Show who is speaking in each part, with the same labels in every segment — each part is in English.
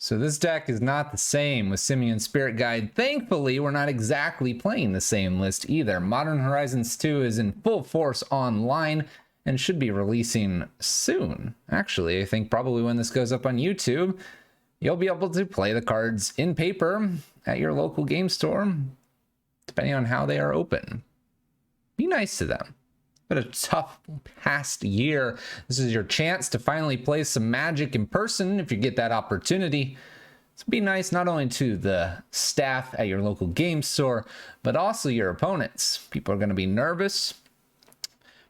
Speaker 1: So this deck is not the same with Simian Spirit Guide. Thankfully, we're not exactly playing the same list either. Modern Horizons 2 is in full force online and should be releasing soon. Actually, I think probably when this goes up on YouTube, you'll be able to play the cards in paper at your local game store, depending on how they are open. Be nice to them. But a tough past year. This is your chance to finally play some Magic in person if you get that opportunity. So be nice not only to the staff at your local game store, but also your opponents. People are going to be nervous.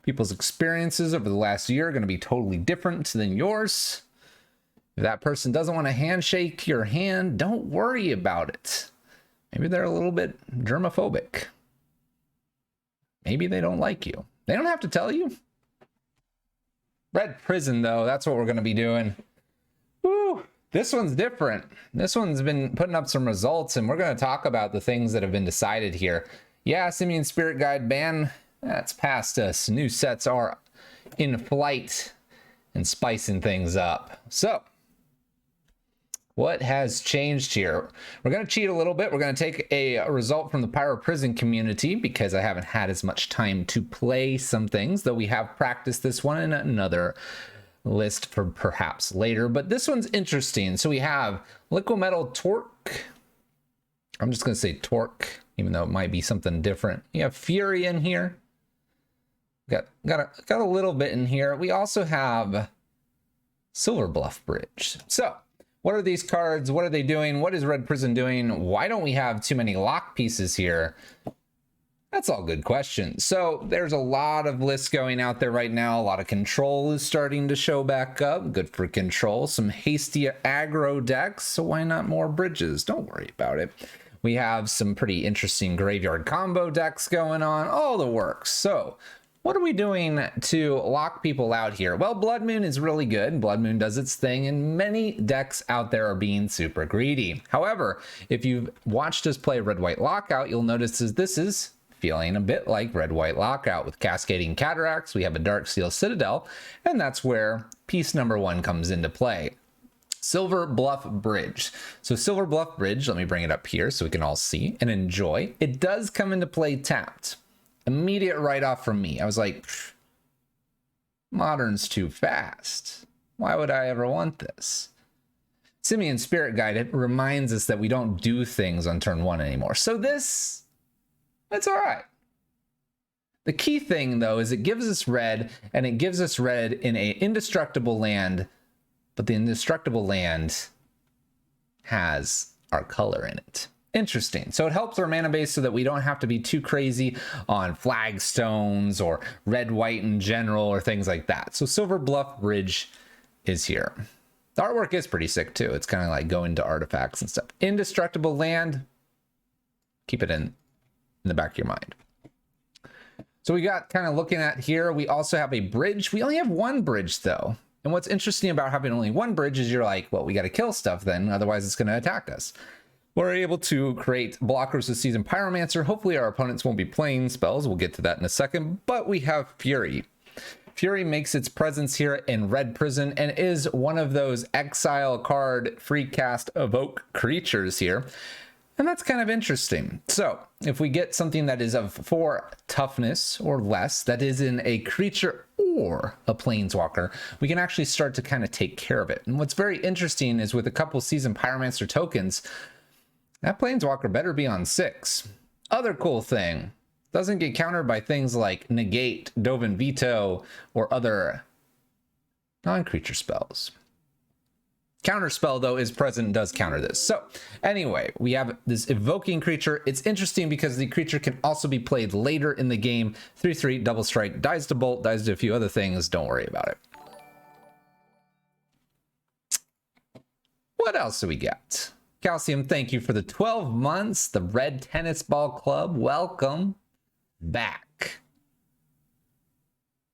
Speaker 1: People's experiences over the last year are going to be totally different than yours. If that person doesn't want to handshake your hand, don't worry about it. Maybe they're a little bit germophobic. Maybe they don't like you. They don't have to tell you. Red Prison, though, that's what we're going to be doing. Woo! This one's different. This one's been putting up some results, and we're going to talk about the things that have been decided here. Yeah, Simian Spirit Guide ban, that's past us. New sets are in flight and spicing things up. So, what has changed here? We're going to cheat a little bit. We're going to take a result from the Pyro Prison community because I haven't had as much time to play some things, though we have practiced this one in another list for perhaps later. But this one's interesting. So we have Liquimetal Torque. I'm just going to say Torque, even though it might be something different. You have Fury in here. Got a little bit in here. We also have Silverbluff Bridge. So, what are these cards? What are they doing? What is Red Prison doing? Why don't we have too many lock pieces here? That's all good questions. So there's a lot of lists going out there right now. A lot of control is starting to show back up. Good for control. Some hasty aggro decks. So why not more bridges? Don't worry about it. We have some pretty interesting graveyard combo decks going on. All the works. So what are we doing to lock people out here? Well, Blood Moon is really good. Blood Moon does its thing, and many decks out there are being super greedy. However, if you've watched us play Red-White Lockout, you'll notice this is feeling a bit like Red-White Lockout. With Cascading Cataracts, we have a Darksteel Citadel, and that's where piece number one comes into play. Silverbluff Bridge. So Silverbluff Bridge, let me bring it up here so we can all see and enjoy. It does come into play tapped. Immediate write-off from me. I was like, Modern's too fast. Why would I ever want this? Simian Spirit Guide, it reminds us that we don't do things on turn one anymore. So this, it's all right. The key thing, though, is it gives us red, and it gives us red in an indestructible land, but the indestructible land has our color in it. Interesting. So it helps our mana base so that we don't have to be too crazy on flagstones or red white in general or things like that. So Silverbluff Bridge is here. The artwork is pretty sick too. It's kind of like going to artifacts and stuff. Indestructible land. Keep it in the back of your mind. So we got kind of looking at here. We also have a bridge. We only have one bridge though. And what's interesting about having only one bridge is you're like, well, we got to kill stuff then. Otherwise it's going to attack us. We're able to create blockers with Seasoned Pyromancer. Hopefully our opponents won't be playing spells. We'll get to that in a second. But we have Fury. Fury makes its presence here in Red Prison and is one of those exile card free cast evoke creatures here. And that's kind of interesting. So if we get something that is of 4 toughness or less, that is in a creature or a planeswalker, we can actually start to kind of take care of it. And what's very interesting is with a couple Seasoned Pyromancer tokens, that planeswalker better be on 6. Other cool thing, doesn't get countered by things like Negate, Dovin Veto, or other non-creature spells. Counterspell, though, is present and does counter this. So, anyway, we have this evoking creature. It's interesting because the creature can also be played later in the game. 3/3, double strike, dies to bolt, dies to a few other things. Don't worry about it. What else do we got? Calcium, thank you for the 12 months. The Red Tennis Ball Club, welcome back.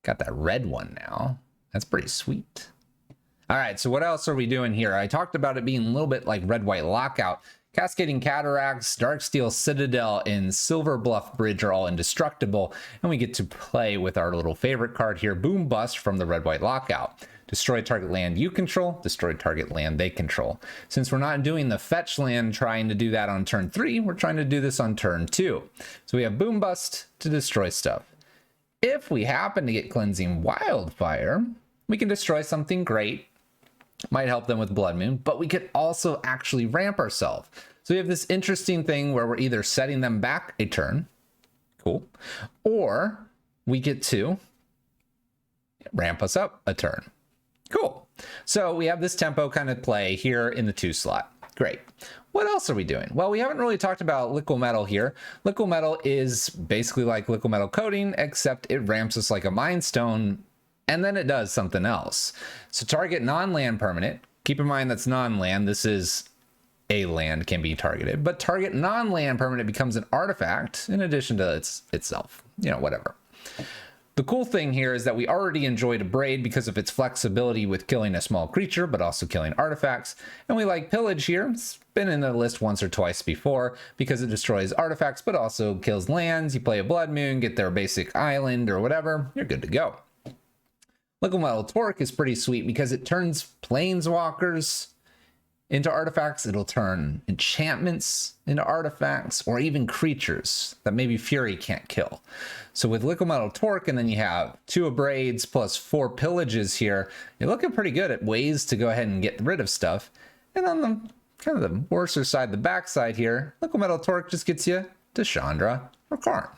Speaker 1: Got that red one now. That's pretty sweet. All right, so what else are we doing here? I talked about it being a little bit like Red-White Lockout. Cascading Cataracts, Darksteel Citadel, and Silver Bluff Bridge are all indestructible, and we get to play with our little favorite card here, Boom Bust from the Red-White Lockout. Destroy target land you control, destroy target land they control. Since we're not doing the fetch land trying to do that on turn 3, we're trying to do this on turn 2. So we have Boom Bust to destroy stuff. If we happen to get Cleansing Wildfire, we can destroy something great. Might help them with Blood Moon, but we could also actually ramp ourselves. So we have this interesting thing where we're either setting them back a turn, cool, or we get to ramp us up a turn, cool. So we have this tempo kind of play here in the 2 slot. Great. What else are we doing? Well, we haven't really talked about Liquimetal here. Liquimetal is basically like Liquimetal Coating, except it ramps us like a Mind Stone, and then it does something else. So target non-land permanent. Keep in mind that's non-land. This is a land can be targeted, but target non-land permanent becomes an artifact in addition to itself. You know, whatever. The cool thing here is that we already enjoyed Abrade because of its flexibility with killing a small creature, but also killing artifacts. And we like Pillage here. It's been in the list once or twice before because it destroys artifacts, but also kills lands. You play a Blood Moon, get their basic island or whatever, you're good to go. Liquimetal Torque is pretty sweet because it turns planeswalkers into artifacts. It'll turn enchantments into artifacts, or even creatures that maybe Fury can't kill. So with Liquimetal Torque, and then you have 2 Abrades plus 4 Pillages here, you're looking pretty good at ways to go ahead and get rid of stuff. And on the kind of the worser side, the backside here, Liquimetal Torque just gets you to Chandra or Karn.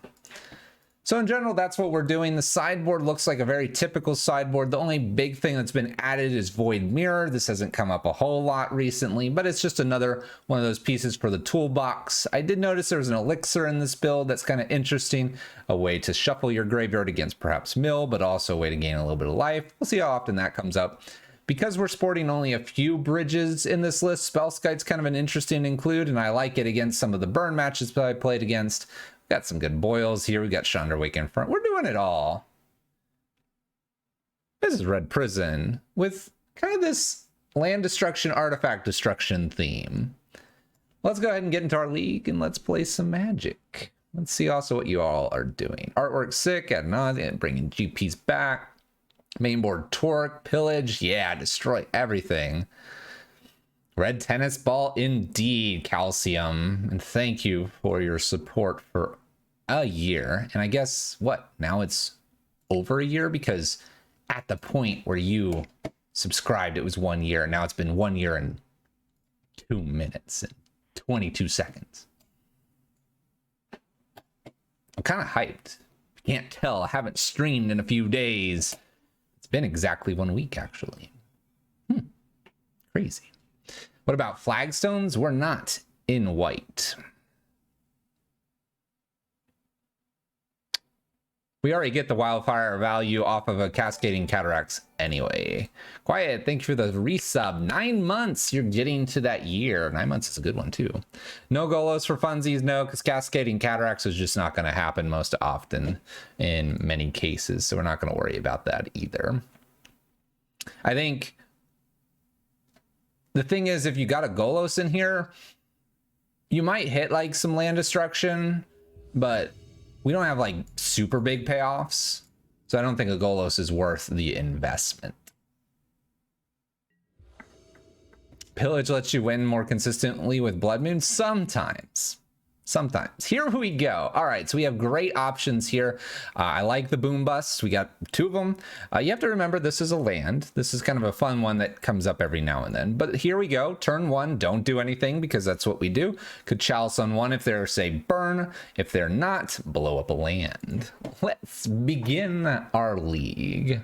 Speaker 1: So in general, that's what we're doing. The sideboard looks like a very typical sideboard. The only big thing that's been added is Void Mirror. This hasn't come up a whole lot recently, but it's just another one of those pieces for the toolbox. I did notice there's an elixir in this build that's kind of interesting. A way to shuffle your graveyard against perhaps mill, but also a way to gain a little bit of life. We'll see how often that comes up. Because we're sporting only a few bridges in this list, Spellskite's kind of an interesting include, and I like it against some of the burn matches that I played against. Got some good boils here. We got Chandra Wake in front. We're doing it all. This is Red Prison with kind of this land destruction, artifact destruction theme. Let's go ahead and get into our league and let's play some Magic. Let's see also what you all are doing. Artwork sick, ad nauseam, bringing GPs back. Mainboard Torque, Pillage, yeah, destroy everything. Red Tennis Ball indeed, Calcium. And thank you for your support for a year. And I guess, what, now it's over a year? Because at the point where you subscribed, it was 1 year. Now it's been 1 year and 2 minutes and 22 seconds. I'm kind of hyped. Can't tell, I haven't streamed in a few days. It's been exactly 1 week, actually. Crazy. What about flagstones? We're not in white. We already get the wildfire value off of a Cascading Cataracts anyway. Quiet, thank you for the resub. 9 months, you're getting to that year. 9 months is a good one too. No Golos for funsies, no, because Cascading Cataracts is just not going to happen most often in many cases, so we're not going to worry about that either. I think the thing is, if you got a Golos in here, you might hit like some land destruction, but we don't have like super big payoffs. So I don't think a Golos is worth the investment. Pillage lets you win more consistently with Blood Moon sometimes. Sometimes. Here we go. All right, so we have great options here. I like the Boom Busts. We got 2 of them. You have to remember this is a land. This is kind of a fun one that comes up every now and then. But here we go. Turn 1, don't do anything because that's what we do. Could Chalice on 1 if they're, say, burn. If they're not, blow up a land. Let's begin our league.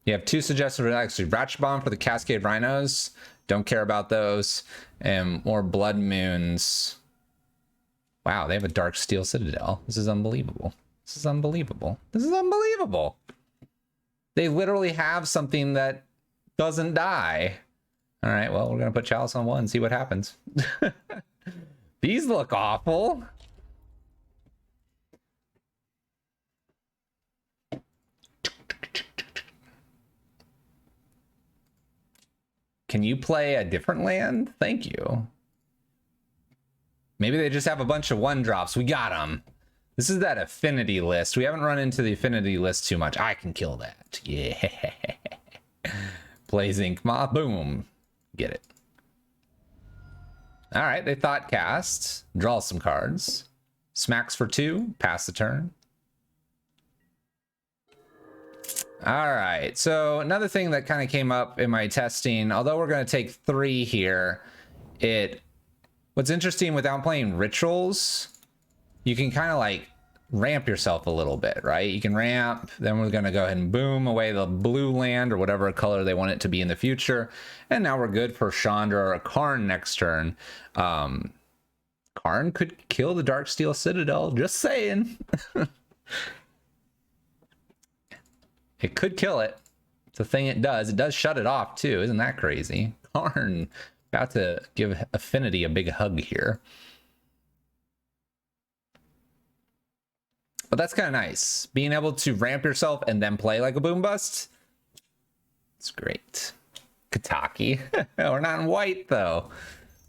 Speaker 1: You have 2 suggested actually. Ratchet Bomb for the Cascade Rhinos. Don't care about those. And more Blood Moons. Wow, they have a Darksteel Citadel. This is unbelievable. This is unbelievable. This is unbelievable. They literally have something that doesn't die. All right, well, we're going to put Chalice on 1 and see what happens. These look awful. Can you play a different land? Thank you. Maybe they just have a bunch of 1-drops. We got them. This is that affinity list. We haven't run into the affinity list too much. I can kill that. Yeah. Play Zinc Moth. Boom. Get it. All right, they thought cast. Draw some cards. Smacks for 2. Pass the turn. All right, so another thing that kind of came up in my testing, although we're going to take 3 here, what's interesting without playing rituals, you can kind of like ramp yourself a little bit, right? You can ramp, then we're going to go ahead and boom away the blue land or whatever color they want it to be in the future. And now we're good for Chandra or a Karn next turn. Karn could kill the Darksteel Citadel, just saying. It could kill it. It's a thing it does. It does shut it off too. Isn't that crazy? Karn about to give Affinity a big hug here. But that's kind of nice. Being able to ramp yourself and then play like a boom bust. It's great. Kataki. We're not in white though.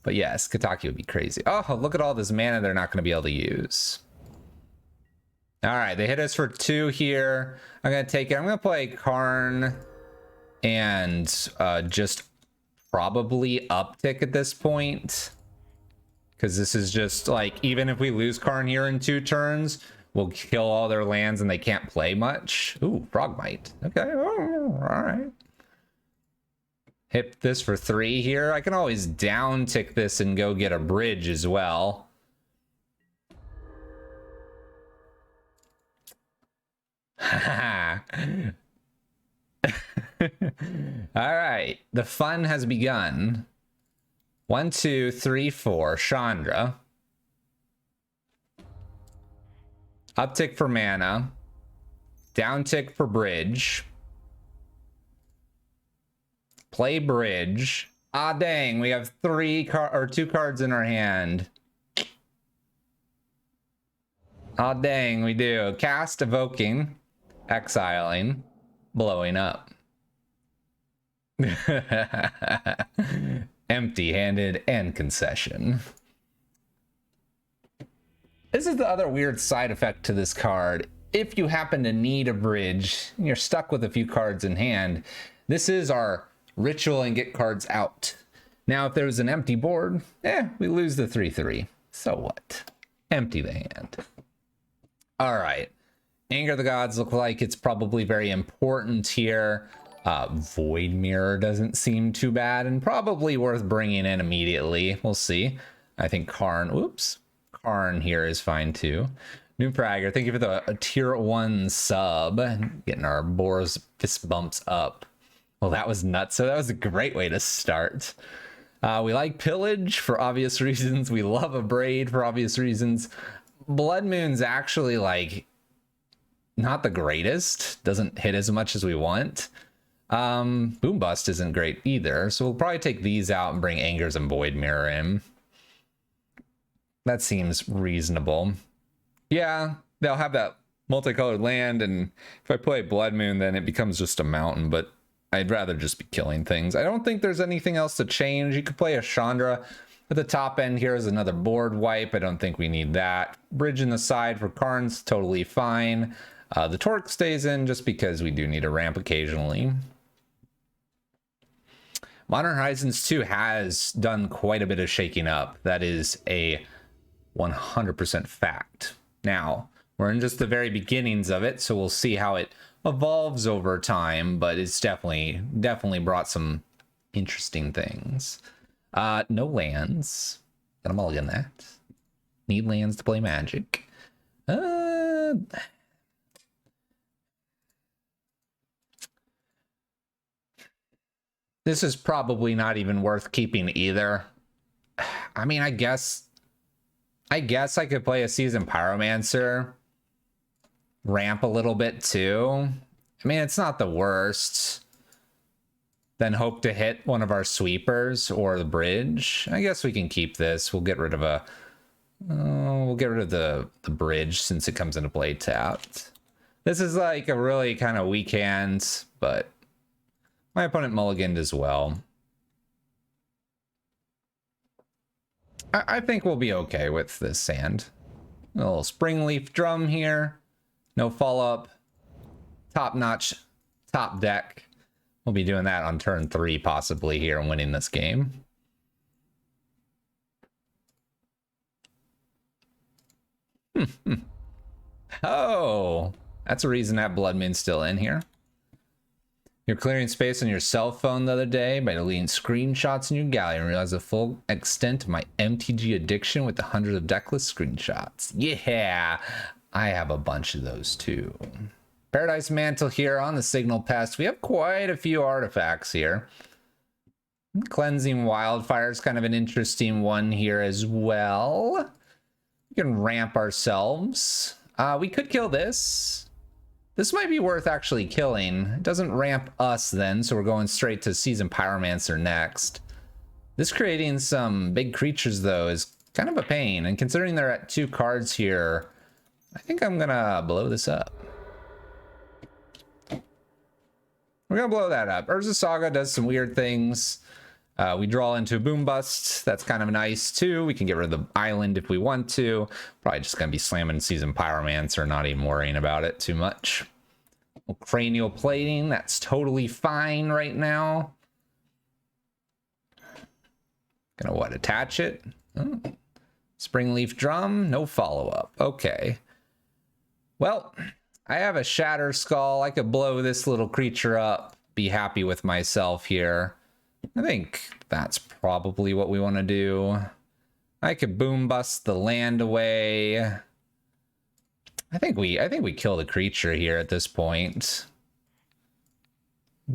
Speaker 1: But yes, Kataki would be crazy. Oh, look at all this mana they're not going to be able to use. All right, they hit us for 2 here. I'm going to take it. I'm going to play Karn and just probably uptick at this point. Because this is just like, even if we lose Karn here in 2 turns, we'll kill all their lands and they can't play much. Ooh, Frogmite. Okay, all right. Hit this for 3 here. I can always down tick this and go get a bridge as well. All right, the fun has begun. 1, 2, 3, 4. Chandra. Uptick for mana. Downtick for bridge. Play bridge. Ah, dang, we have 2 cards in our hand. Ah, dang, we do. Cast, evoking, exiling, blowing up. Empty-handed and concession. This is the other weird side effect to this card. If you happen to need a bridge, and you're stuck with a few cards in hand, this is our ritual and get cards out. Now, if there's an empty board, we lose the 3/3. So what? Empty the hand. All right. Anger of the Gods look like it's probably very important here. Void Mirror doesn't seem too bad and probably worth bringing in immediately. We'll see. I think Karn here is fine too. New Prager, thank you for the tier 1 sub. Getting our Boar's fist bumps up. Well, that was nuts. So that was a great way to start. We like Pillage for obvious reasons. We love Abrade for obvious reasons. Blood Moon's actually like not the greatest. Doesn't hit as much as we want. Boom Bust isn't great either. So we'll probably take these out and bring Angers and Void Mirror in. That seems reasonable. Yeah, they'll have that multicolored land, and if I play Blood Moon, then it becomes just a mountain, but I'd rather just be killing things. I don't think there's anything else to change. You could play a Chandra. At the top end here is another board wipe. I don't think we need that. Bridge in the side for Karn's totally fine. The Torque stays in just because we do need a ramp occasionally. Modern Horizons 2 has done quite a bit of shaking up. That is a 100% fact. Now, we're in just the very beginnings of it, so we'll see how it evolves over time, but it's definitely brought some interesting things. No lands. Got a mulligan that. Need lands to play Magic. This is probably not even worth keeping either. I mean, I guess I could play a Seasoned Pyromancer. Ramp a little bit too. I mean, it's not the worst. Then hope to hit one of our sweepers or the bridge. I guess we can keep this. We'll get rid of the bridge since it comes into play tapped. This is like a really kind of weak hand, but my opponent mulliganed as well. I think we'll be okay with this sand. A little Springleaf Drum here. No follow-up. Top-notch top deck. We'll be doing that on turn 3 possibly here and winning this game. Oh, that's a reason that Blood Moon's still in here. You're clearing space on your cell phone the other day by deleting screenshots in your gallery and realize the full extent of my MTG addiction with the hundreds of deckless screenshots. Yeah, I have a bunch of those too. Paradise Mantle here on the Signal Pest. We have quite a few artifacts here. Cleansing Wildfire is kind of an interesting one here as well. We can ramp ourselves. We could kill this. This might be worth actually killing. It doesn't ramp us then, so we're going straight to Seasoned Pyromancer next. This creating some big creatures, though, is kind of a pain. And considering they're at 2 cards here, I think I'm going to blow this up. We're going to blow that up. Urza Saga does some weird things. We draw into a Boom Bust. That's kind of nice, too. We can get rid of the island if we want to. Probably just going to be slamming Seasoned Pyromancer, not even worrying about it too much. Cranial Plating, that's totally fine right now. Gonna what, attach it? Oh. Springleaf Drum, no follow-up. Okay. Well, I have a Shatter Skull. I could blow this little creature up, be happy with myself here. I think that's probably what we want to do. I could Boom Bust the land away. I think we kill the creature here at this point.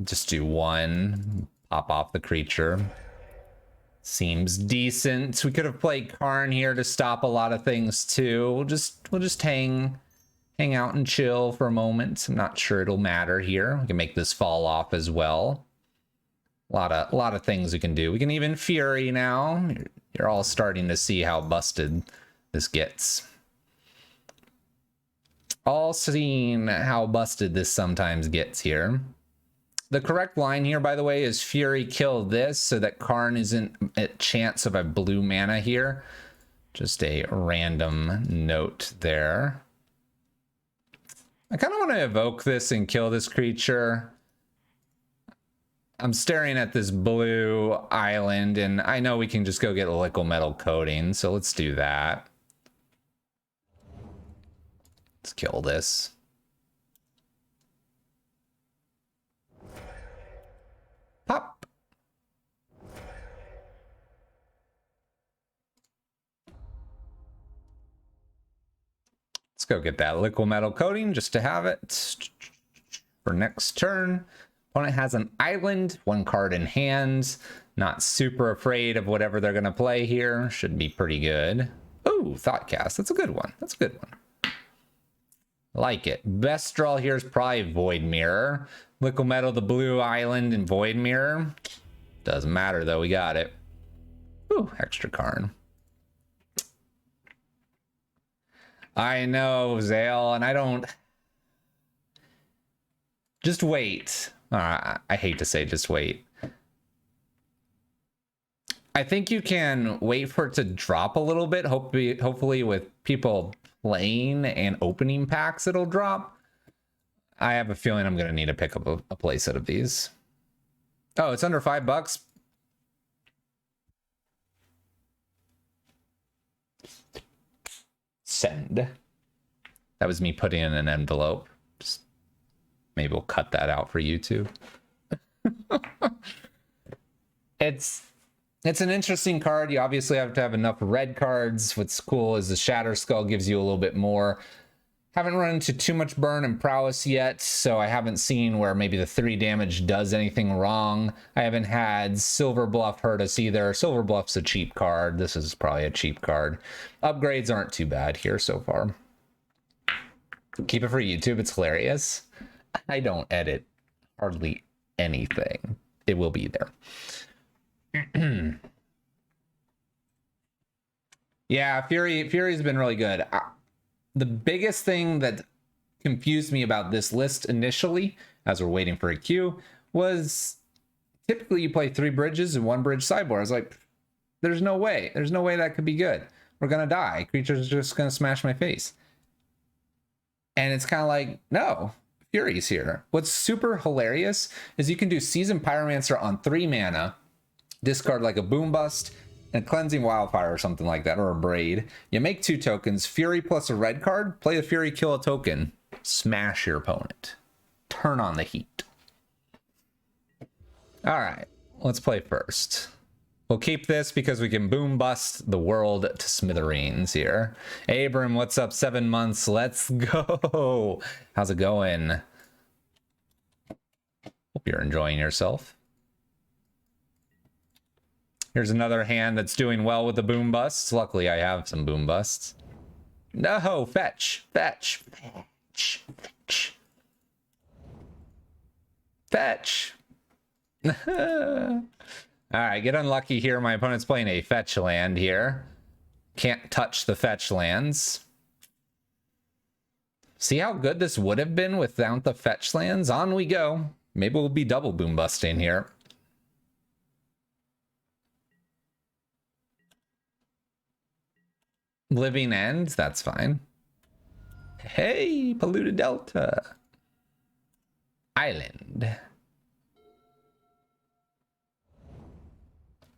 Speaker 1: Just do 1, pop off the creature. Seems decent. We could have played Karn here to stop a lot of things too. We'll just hang out and chill for a moment. I'm not sure it'll matter here. We can make this fall off as well. A lot of things we can do. We can even Fury now. You're all starting to see how busted this gets. All seeing how busted this sometimes gets here. The correct line here, by the way, is Fury kill this so that Karn isn't at chance of a blue mana here. Just a random note there. I kind of want to evoke this and kill this creature. I'm staring at this blue island, and I know we can just go get a Liquimetal Coating, so let's do that. Let's kill this. Pop. Let's go get that Liquimetal Coating just to have it for next turn. Opponent has an island, 1 card in hand. Not super afraid of whatever they're going to play here. Should be pretty good. Ooh, Thoughtcast. That's a good one. That's a good one. Like it. Best draw here is probably Void Mirror. Liquimetal, the blue island, and Void Mirror. Doesn't matter, though. We got it. Ooh, extra Karn. I know, Zale, and I don't... Just wait. I hate to say just wait. I think you can wait for it to drop a little bit. Hopefully with people playing and opening packs, it'll drop. I have a feeling I'm going to need to pick up a playset of these. Oh, it's under $5. Send. That was me putting in an envelope. Just maybe we'll cut that out for YouTube. It's an interesting card. You obviously have to have enough red cards. What's cool is the Shatter Skull gives you a little bit more. Haven't run into too much burn and prowess yet, so I haven't seen where maybe the 3 damage does anything wrong. I haven't had Silver Bluff hurt us either. Silver Bluff's a cheap card. This is probably a cheap card. Upgrades aren't too bad here so far. Keep it for YouTube. It's hilarious. I don't edit hardly anything. It will be there. Yeah, Fury's been really good. The biggest thing that confused me about this list initially, as we're waiting for a queue, was typically you play 3 bridges and 1 bridge sideboard. I was like, There's no way. There's no way that could be good. We're gonna die. Creature's just gonna smash my face. And it's kind of like, no, Fury's here. What's super hilarious is you can do Seasoned Pyromancer on 3 mana, discard like a Boom Bust, and Cleansing Wildfire or something like that, or a Braid. You make 2 tokens, Fury plus a red card, play the Fury, kill a token, smash your opponent. Turn on the heat. All right, let's play first. We'll keep this because we can Boom Bust the world to smithereens here. Abram, what's up? 7 months. Let's go. How's it going? Hope you're enjoying yourself. Here's another hand that's doing well with the Boom Busts. Luckily, I have some Boom Busts. No, fetch, fetch, fetch, fetch. Fetch. All right, get unlucky here. My opponent's playing a fetch land here. Can't touch the fetch lands. See how good this would have been without the fetch lands? On we go. Maybe we'll be double boom busting here. Living End, that's fine. Hey, Polluted Delta. Island.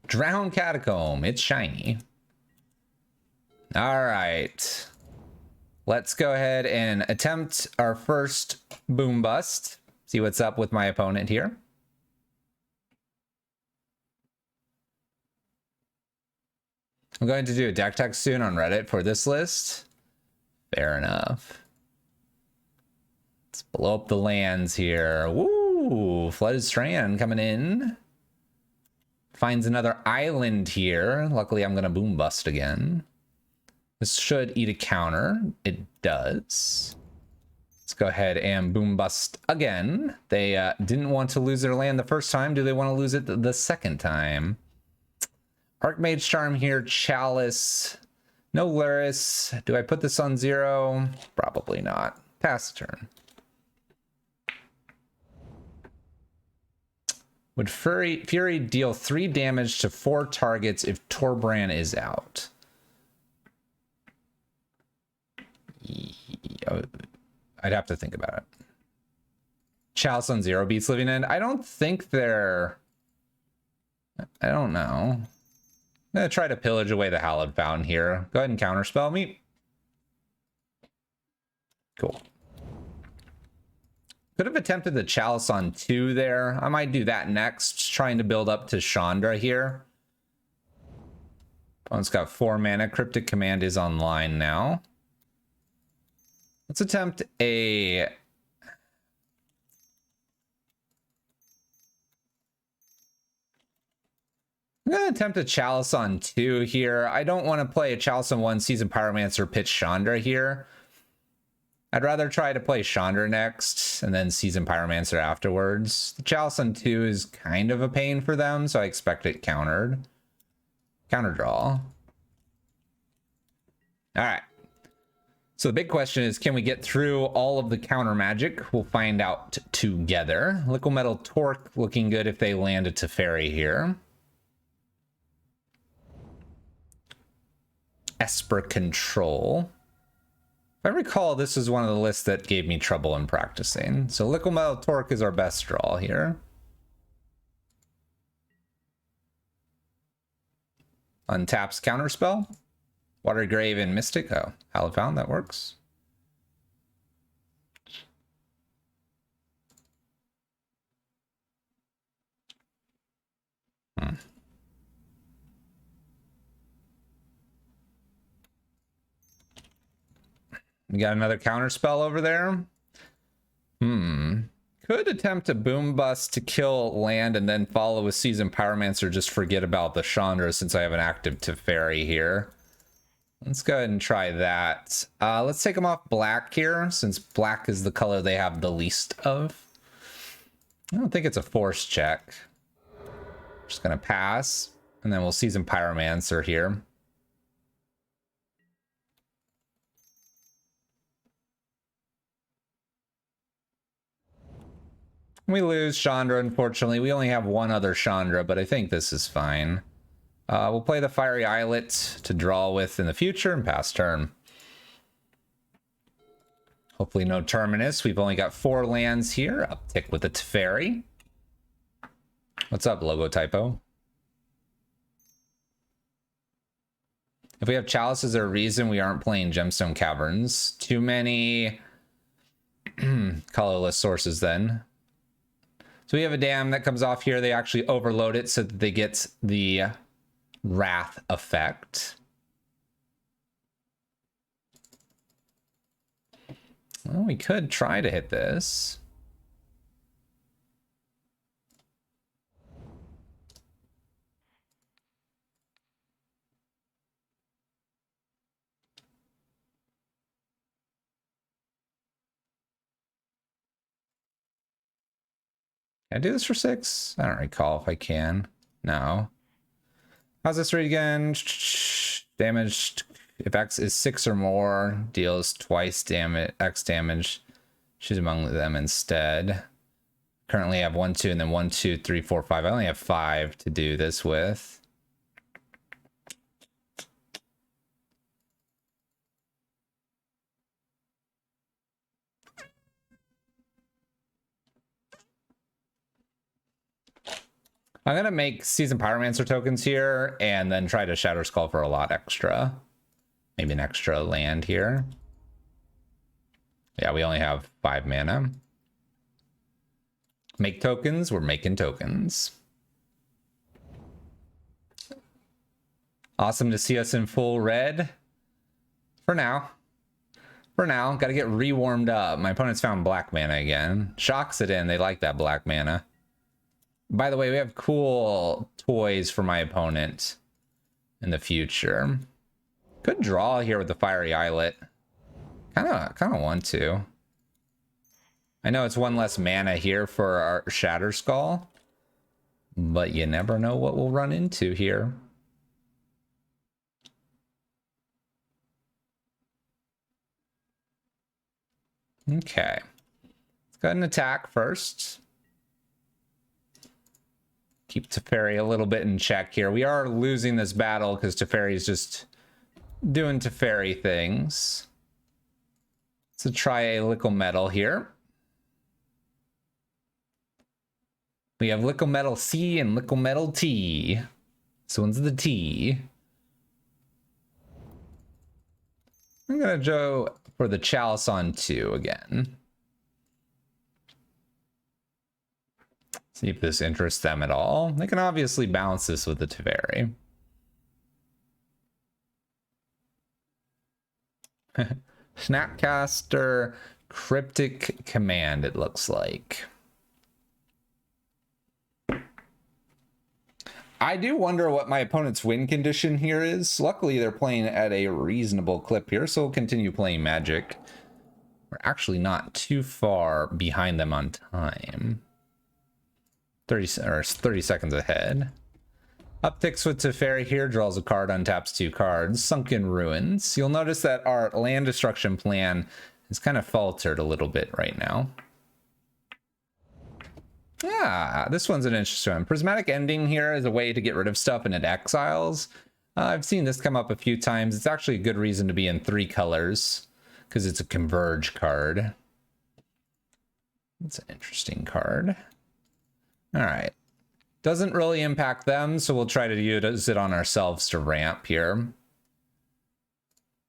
Speaker 1: Drowned Catacomb, it's shiny. All right. Let's go ahead and attempt our first Boom Bust. See what's up with my opponent here. I'm going to do a deck tech soon on Reddit for this list. Fair enough. Let's blow up the lands here. Woo! Flooded Strand coming in. Finds another island here. Luckily, I'm going to Boom Bust again. This should eat a counter. It does. Let's go ahead and Boom Bust again. They didn't want to lose their land the first time. Do they want to lose it the second time? Archmage Charm here. Chalice. No Luris. Do I put this on 0? Probably not. Pass turn. Would Fury deal 3 damage to 4 targets if Torbran is out? I'd have to think about it. Chalice on 0 beats Living End. I don't think they're... I don't know. I'm going to try to pillage away the Hallowed Fountain here. Go ahead and counterspell me. Cool. Could have attempted the Chalice on 2 there. I might do that next. Just trying to build up to Chandra here. Opponent's got 4 mana. Cryptic Command is online now. Let's attempt a... I'm going to attempt a Chalice on 2 here. I don't want to play a Chalice on 1, Seasoned Pyromancer, pitch Chandra here. I'd rather try to play Chandra next and then Seasoned Pyromancer afterwards. The Chalice on 2 is kind of a pain for them, so I expect it countered. Counter draw. All right. So the big question is, can we get through all of the counter magic? We'll find out together. Liquimetal Torque looking good if they land a Teferi here. Esper Control. If I recall, this is one of the lists that gave me trouble in practicing. So Liquimetal Torque is our best draw here. Untaps Counterspell. Watergrave and Mystic. Oh, Hallowed Fountain, that works. We got another Counterspell over there. Could attempt a Boom Bust to kill land and then follow a Seasoned Pyromancer. Just forget about the Chandra since I have an active Teferi here. Let's go ahead and try that. Let's take them off black here, since black is the color they have the least of. I don't think it's a force check. Just gonna pass, and then we'll Seasoned Pyromancer here. We lose Chandra, unfortunately. We only have one other Chandra, but I think this is fine. We'll play the Fiery Islet to draw with in the future and pass turn. Hopefully no Terminus. We've only got 4 lands here. Uptick with the Teferi. What's up, Logo Typo? If we have Chalice, is there a reason we aren't playing Gemstone Caverns? Too many colorless sources then. So we have a dam that comes off here. They actually overload it so that they get the Wrath effect. Well, we could try to hit this. Can I do this for 6? I don't recall if I can. No. How's this read again? Damaged. If X is 6 or more, deals twice damage, X damage. Choose among them instead. Currently I have 1, 2, and then 1, 2, 3, 4, 5. I only have 5 to do this with. I'm going to make Seasoned Pyromancer tokens here and then try to Shatterskull for a lot extra. Maybe an extra land here. Yeah, we only have 5 mana. Make tokens. We're making tokens. Awesome to see us in full red. For now. For now. Got to get rewarmed up. My opponent's found black mana again. Shocks it in. They like that black mana. By the way, we have cool toys for my opponent in the future. Good draw here with the Fiery Islet. Kind of want to. I know it's 1 less mana here for our Shatterskull, but you never know what we'll run into here. Okay. Let's go ahead and attack first. Keep Teferi a little bit in check here. We are losing this battle because Teferi is just doing Teferi things. So try a Liquimetal here. We have Liquimetal C and Liquimetal T. This one's the T. I'm gonna go for the Chalice on 2 again. See if this interests them at all. They can obviously balance this with the Teferi. Snapcaster Cryptic Command, it looks like. I do wonder what my opponent's win condition here is. Luckily, they're playing at a reasonable clip here, so we'll continue playing Magic. We're actually not too far behind them on time. 30 seconds ahead. Upticks with Teferi here, draws a card, untaps 2 cards. Sunken Ruins. You'll notice that our land destruction plan is kind of faltered a little bit right now. Ah, this one's an interesting one. Prismatic Ending here is a way to get rid of stuff and it exiles. I've seen this come up a few times. It's actually a good reason to be in 3 colors because it's a converge card. It's an interesting card. All right. Doesn't really impact them, so we'll try to use it on ourselves to ramp here.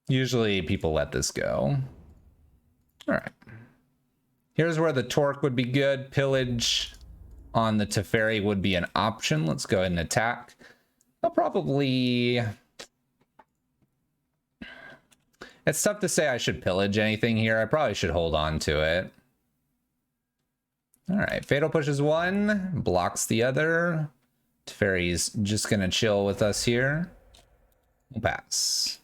Speaker 1: Usually people let this go. All right. Here's where the Torque would be good. Pillage on the Teferi would be an option. Let's go ahead and attack. I'll probably... It's tough to say I should pillage anything here. I probably should hold on to it. All right, Fatal pushes 1, blocks the other. Teferi's just gonna chill with us here. We'll pass.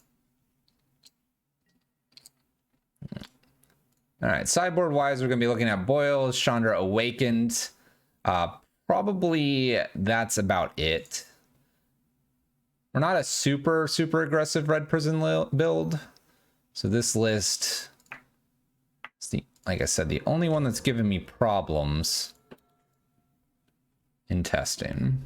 Speaker 1: All right, sideboard wise, we're gonna be looking at Boils, Chandra Awakened. Probably that's about it. We're not a super aggressive Red Prison build, so this list. Like I said, the only one that's given me problems in testing.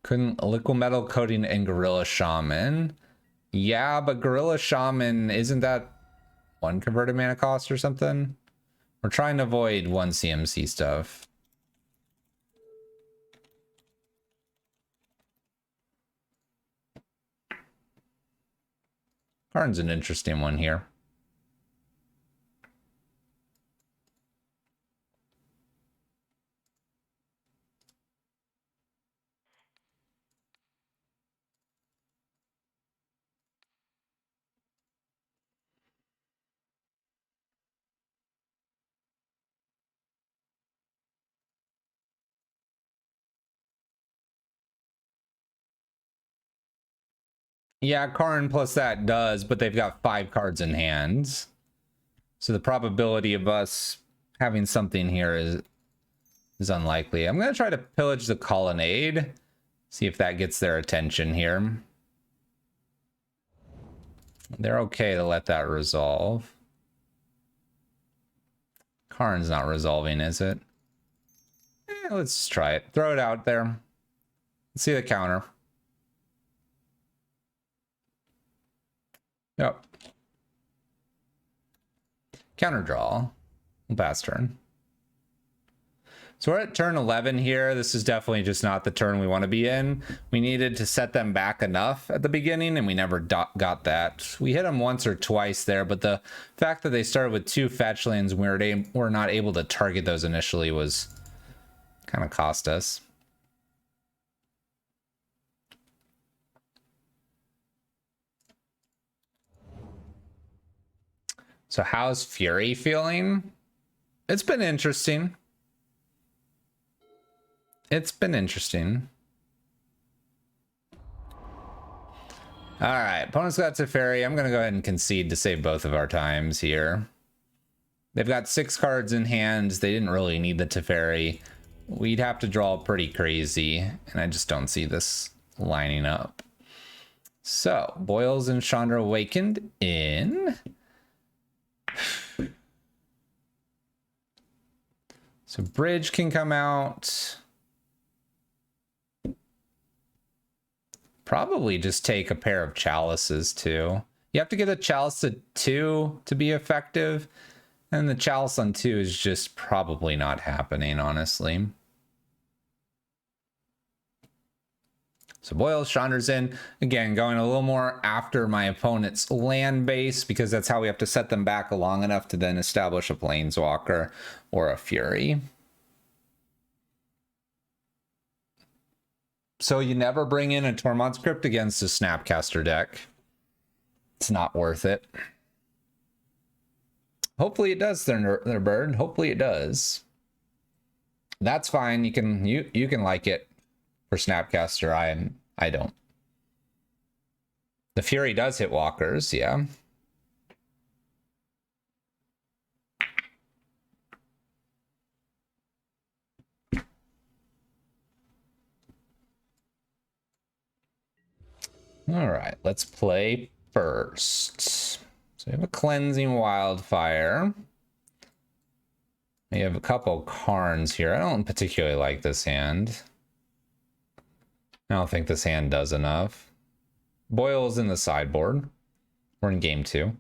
Speaker 1: Couldn't liquid metal coating and gorilla shaman. Yeah, but gorilla shaman, isn't that one converted mana cost or something? We're trying to avoid one CMC stuff. Karn's an interesting one here. Yeah, Karn plus that does, but they've got 5 cards in hand. So the probability of us having something here is unlikely. I'm going to try to pillage the colonnade. See if that gets their attention here. They're okay to let that resolve. Karn's not resolving, is it? Let's try it. Throw it out there. Let's see the counter. Yep. Counter draw. Pass turn. So we're at turn 11 here. This is definitely just not the turn we want to be in. We needed to set them back enough at the beginning, and we never got that. We hit them once or twice there, but the fact that they started with 2 fetch lands and we were not able to target those initially was kind of cost us. So how's Fury feeling? It's been interesting. It's been interesting. All right, opponent's got Teferi. I'm going to go ahead and concede to save both of our times here. They've got 6 cards in hand. They didn't really need the Teferi. We'd have to draw pretty crazy, and I just don't see this lining up. So, Boils and Chandra Awakened in. So Bridge can come out. Probably just take a pair of Chalices too. You have to get a Chalice to 2 to be effective. And the Chalice on 2 is just probably not happening, honestly. So Boils, Chandra's in. Again, going a little more after my opponent's land base, because that's how we have to set them back long enough to then establish a Planeswalker or a Fury. So you never bring in a Tormod's Crypt against a Snapcaster deck. It's not worth it. Hopefully it does, their bird. Hopefully it does. That's fine. You can like it for Snapcaster. I don't. The Fury does hit walkers, yeah. All right, let's play first. So we have a Cleansing Wildfire. We have a couple Karns here. I don't particularly like this hand. I don't think this hand does enough. Boils in the sideboard. We're in game 2.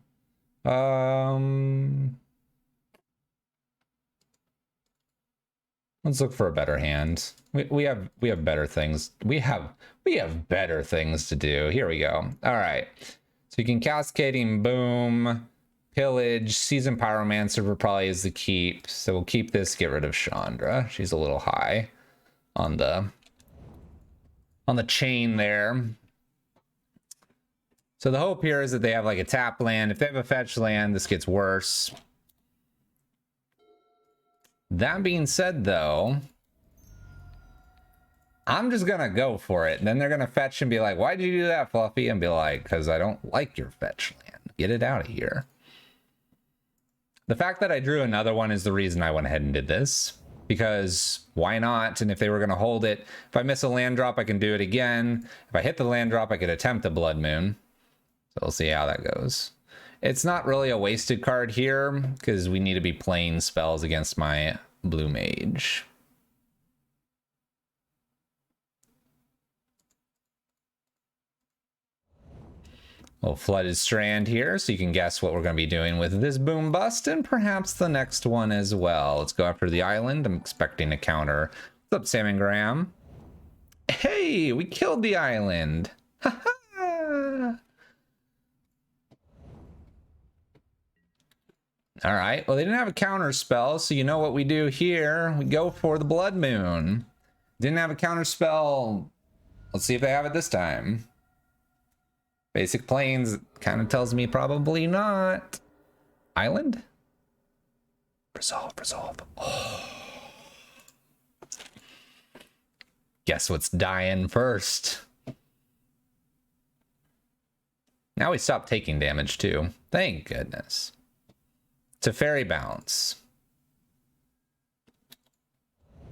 Speaker 1: Let's look for a better hand. We have better things. We have better things to do. Here we go. All right. So you can Cascading Boom, Pillage, Seasoned Pyromancer probably is the keep. So we'll keep this, get rid of Chandra. She's a little high on the chain there. So the hope here is that they have like a tap land. If they have a fetch land, this gets worse. That being said, though, I'm just gonna go for it. And then they're gonna fetch and be like, why'd you do that, Fluffy? And be like, because I don't like your fetch land. Get it out of here. The fact that I drew another one is the reason I went ahead and did this. Because why not? And if they were gonna hold it, if I miss a land drop, I can do it again. If I hit the land drop, I could attempt a Blood Moon. So we'll see how that goes. It's not really a wasted card here, because we need to be playing spells against my Blue Mage. Little flooded strand here, so you can guess what we're going to be doing with this boom bust and perhaps the next one as well. Let's go after the island. I'm expecting a counter. What's up, Sam and Graham? Hey, we killed the island. Ha ha. All right, well, they didn't have a counter spell, so you know what we do here. We go for the Blood Moon. Didn't have a counter spell. Let's see if they have it this time. Basic Plains kind of tells me probably not. Island? Resolve. Oh. Guess what's dying first? Now we stop taking damage too. Thank goodness. Teferi Bounce.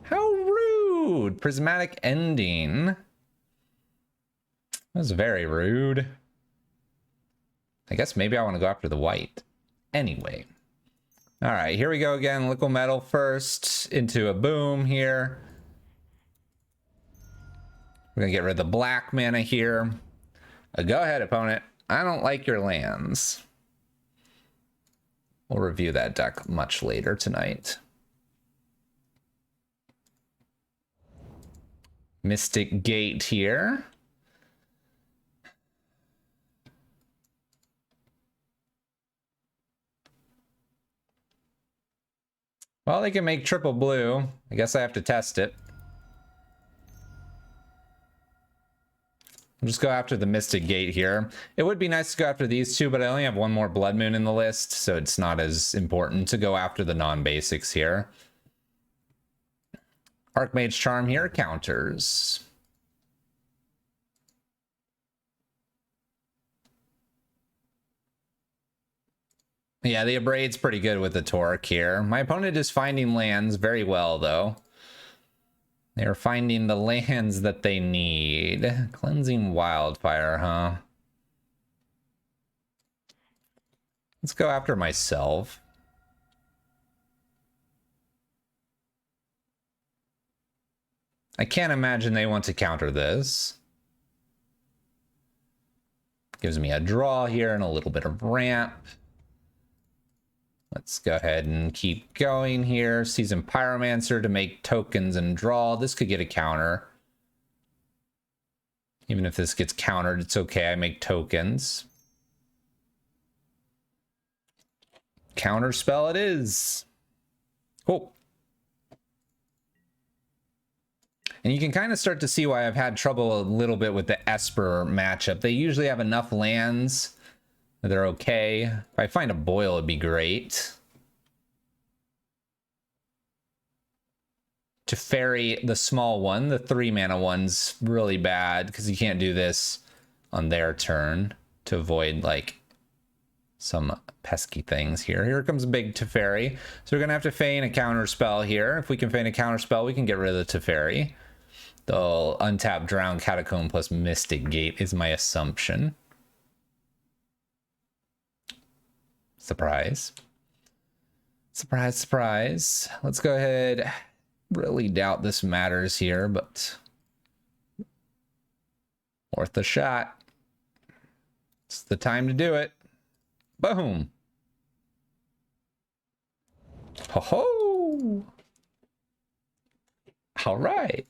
Speaker 1: How rude. Prismatic Ending. That was very rude. I guess maybe I want to go after the white. Anyway. All right, here we go again. Liquid Metal first into a boom here. We're going to get rid of the black mana here. Go ahead, opponent. I don't like your lands. We'll review that deck much later tonight. Mystic Gate here. Well, they can make triple blue. I guess I have to test it. I'll just go after the Mystic Gate here. It would be nice to go after these two, but I only have one more Blood Moon in the list, so it's not as important to go after the non-basics here. Archmage Charm here counters. Yeah, the Abrade's pretty good with the Torque here. My opponent is finding lands very well, though. They're finding the lands that they need. Cleansing Wildfire, huh? Let's go after myself. I can't imagine they want to counter this. Gives me a draw here and a little bit of ramp. Let's go ahead and keep going here. Seasoned Pyromancer to make tokens and draw. This could get a counter. Even if this gets countered, it's okay. I make tokens. Counter spell it is. Cool. And you can kind of start to see why I've had trouble a little bit with the Esper matchup. They usually have enough lands. They're okay. If I find a Boil, it'd be great. Teferi, the small one, the 3-mana one's really bad because you can't do this on their turn to avoid like some pesky things here. Here comes a big Teferi. So we're gonna have to feign a counter spell here. If we can feign a counter spell, we can get rid of the Teferi. They'll untap Drown Catacomb plus Mystic Gate is my assumption. Surprise. Surprise, surprise. Let's go ahead. Really doubt this matters here, but worth a shot. It's the time to do it. Boom. Ho ho. All right.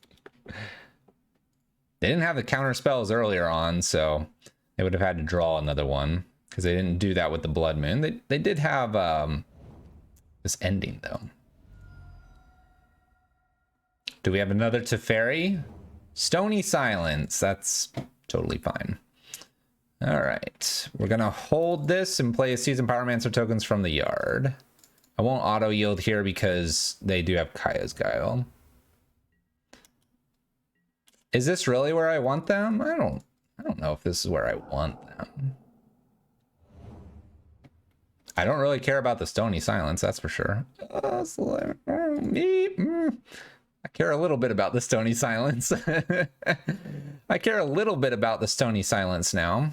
Speaker 1: They didn't have the counter spells earlier on, so they would have had to draw another one. Because they didn't do that with the Blood Moon. They did have this ending, though. Do we have another Teferi? Stony Silence. That's totally fine. All right. We're going to hold this and play Seasoned Pyromancer tokens from the yard. I won't auto-yield here because they do have Kaya's Guile. Is this really where I want them? I don't know if this is where I want them. I don't really care about the Stony Silence, that's for sure. I care a little bit about the Stony Silence. I care a little bit about the Stony Silence now.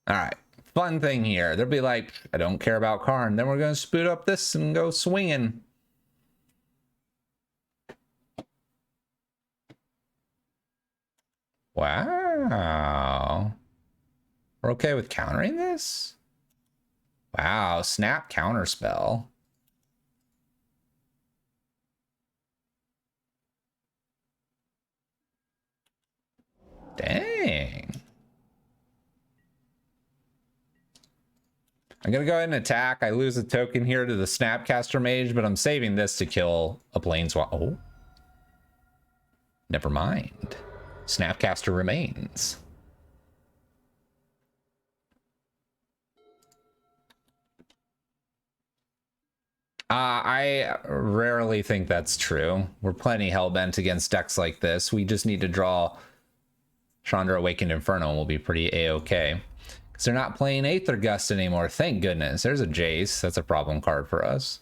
Speaker 1: All right, fun thing here. They'll be like, I don't care about Karn. Then we're going to spoot up this and go swinging. Wow. Wow. We're okay with countering this? Wow, snap counterspell. Dang. I'm gonna go ahead and attack. I lose a token here to the Snapcaster Mage, but I'm saving this to kill a Planeswalker. Oh. Never mind. Snapcaster remains. I rarely think that's true. We're plenty hellbent against decks like this. We just need to draw Chandra Awakened Inferno and we'll be pretty a-okay. Because they're not playing Aether Gust anymore. Thank goodness. There's a Jace. That's a problem card for us.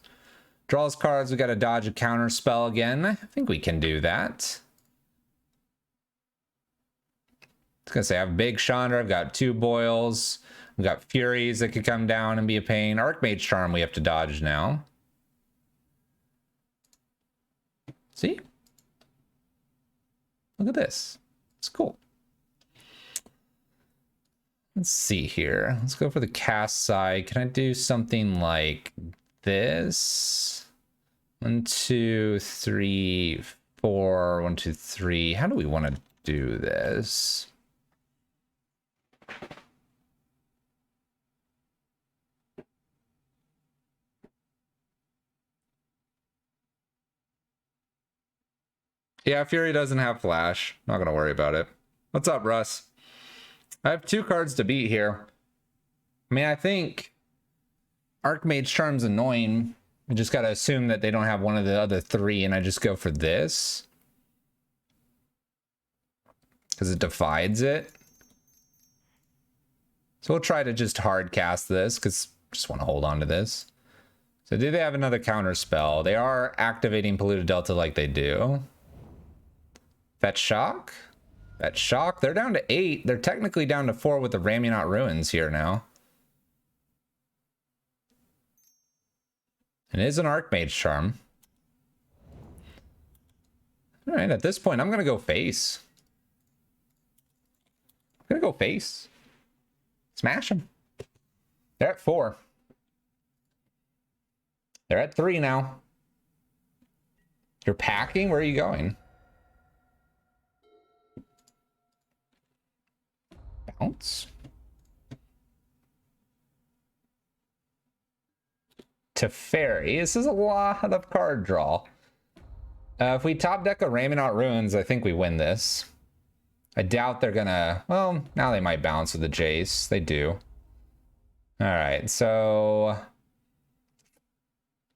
Speaker 1: Draws cards. We got to dodge a counter spell again. I think we can do that. I was going to say, I have Big Chandra. I've got 2 Boils. We've got Furies that could come down and be a pain. Archmage Charm we have to dodge now. See? Look at this. It's cool. Let's see here. Let's go for the cast side. Can I do something like this? 1, 2, 3, 4. 1, 2, 3. How do we want to do this? Yeah, Fury doesn't have flash. Not gonna worry about it. What's up, Russ? I have 2 cards to beat here. I mean, I think Archmage Charm's annoying. I just gotta assume that they don't have one of the other 3, and I just go for this. Because it divides it. So we'll try to just hard cast this, because I just want to hold on to this. So do they have another counter spell? They are activating Polluted Delta like they do. Fetch Shock? Fetch Shock? They're down to 8. They're technically down to 4 with the Ramunap Ruins here now. It is an Archmage Charm. Alright, at this point, I'm going to go face. I'm going to go face. Smash them. They're at 4. They're at 3 now. You're packing? Where are you going? Bounce. Teferi. This is a lot of card draw. If we top deck a Ramunap Ruins, I think we win this. I doubt they're gonna... Well, now they might bounce with the Jace. They do. Alright, so...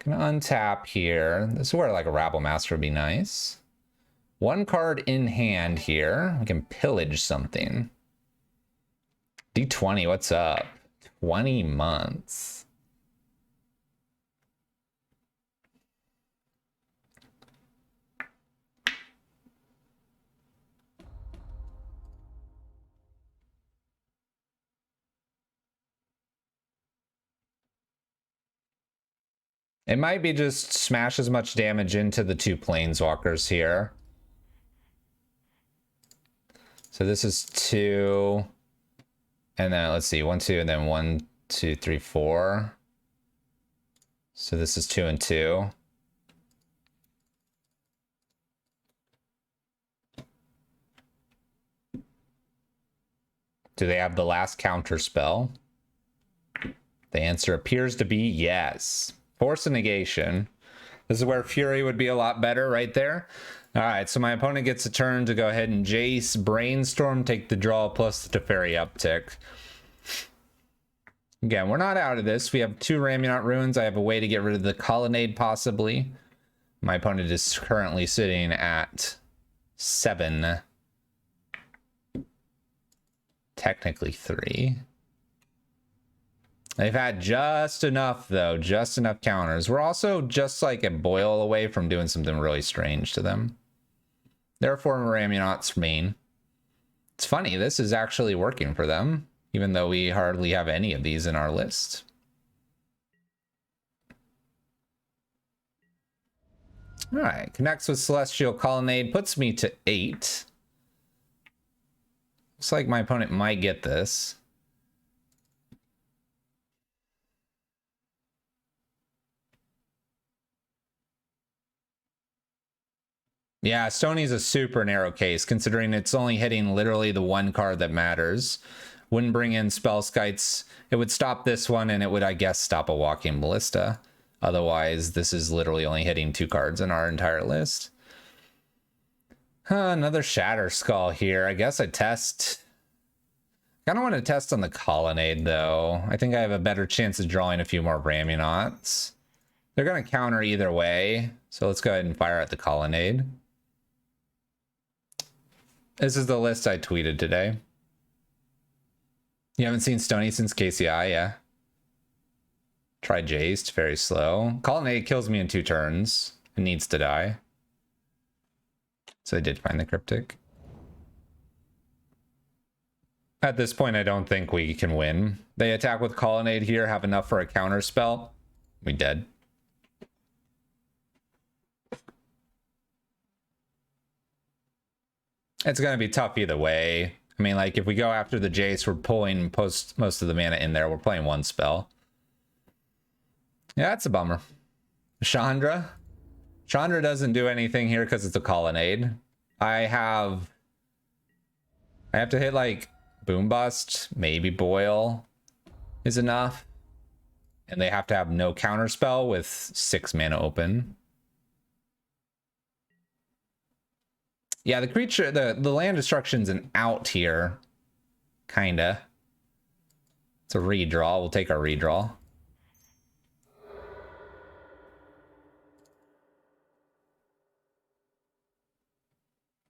Speaker 1: Gonna untap here. This is where like a Rabblemaster would be nice. 1 card in hand here. We can pillage something. D20, what's up? 20 months. It might be just smash as much damage into the 2 Planeswalkers here. So this is 2. And then let's see, 1, 2, and then 1, 2, 3, 4. So this is 2 and 2. Do they have the last counter spell? The answer appears to be yes. Force a negation. This is where Fury would be a lot better right there. All right, so my opponent gets a turn to go ahead and Jace, Brainstorm, take the draw plus the Teferi uptick. Again, we're not out of this. We have 2 Ramunap Ruins. I have a way to get rid of the Colonnade possibly. My opponent is currently sitting at 7. Technically 3. They've had just enough, though. Just enough counters. We're also just like a boil away from doing something really strange to them. Therefore, Ramunap's main. It's funny, this is actually working for them, even though we hardly have any of these in our list. All right, connects with Celestial Colonnade, puts me to 8. Looks like my opponent might get this. Yeah, Stony's a super narrow case, considering it's only hitting literally the one card that matters. Wouldn't bring in Spell Skites. It would stop this one, and it would, I guess, stop a Walking Ballista. Otherwise, this is literally only hitting 2 cards in our entire list. Another Shatter Skull here. I guess I test. I kind of want to test on the Colonnade, though. I think I have a better chance of drawing a few more Ramunauts. They're going to counter either way, so let's go ahead and fire at the Colonnade. This is the list I tweeted today. You haven't seen Stony since KCI, yeah. Try Jace, very slow. Colonnade kills me in 2 turns. It needs to die. So I did find the Cryptic. At this point, I don't think we can win. They attack with Colonnade here, have enough for a counter spell. We dead. It's going to be tough either way. I mean, like, if we go after the Jace, we're pulling most of the mana in there. We're playing 1 spell. Yeah, that's a bummer. Chandra. Chandra doesn't do anything here because it's a Colonnade. I have to hit, like, Boom Bust, maybe Boil is enough. And they have to have no counter spell with 6 mana open. Yeah, the creature, the land destruction's an out here. Kinda. It's a redraw. We'll take our redraw.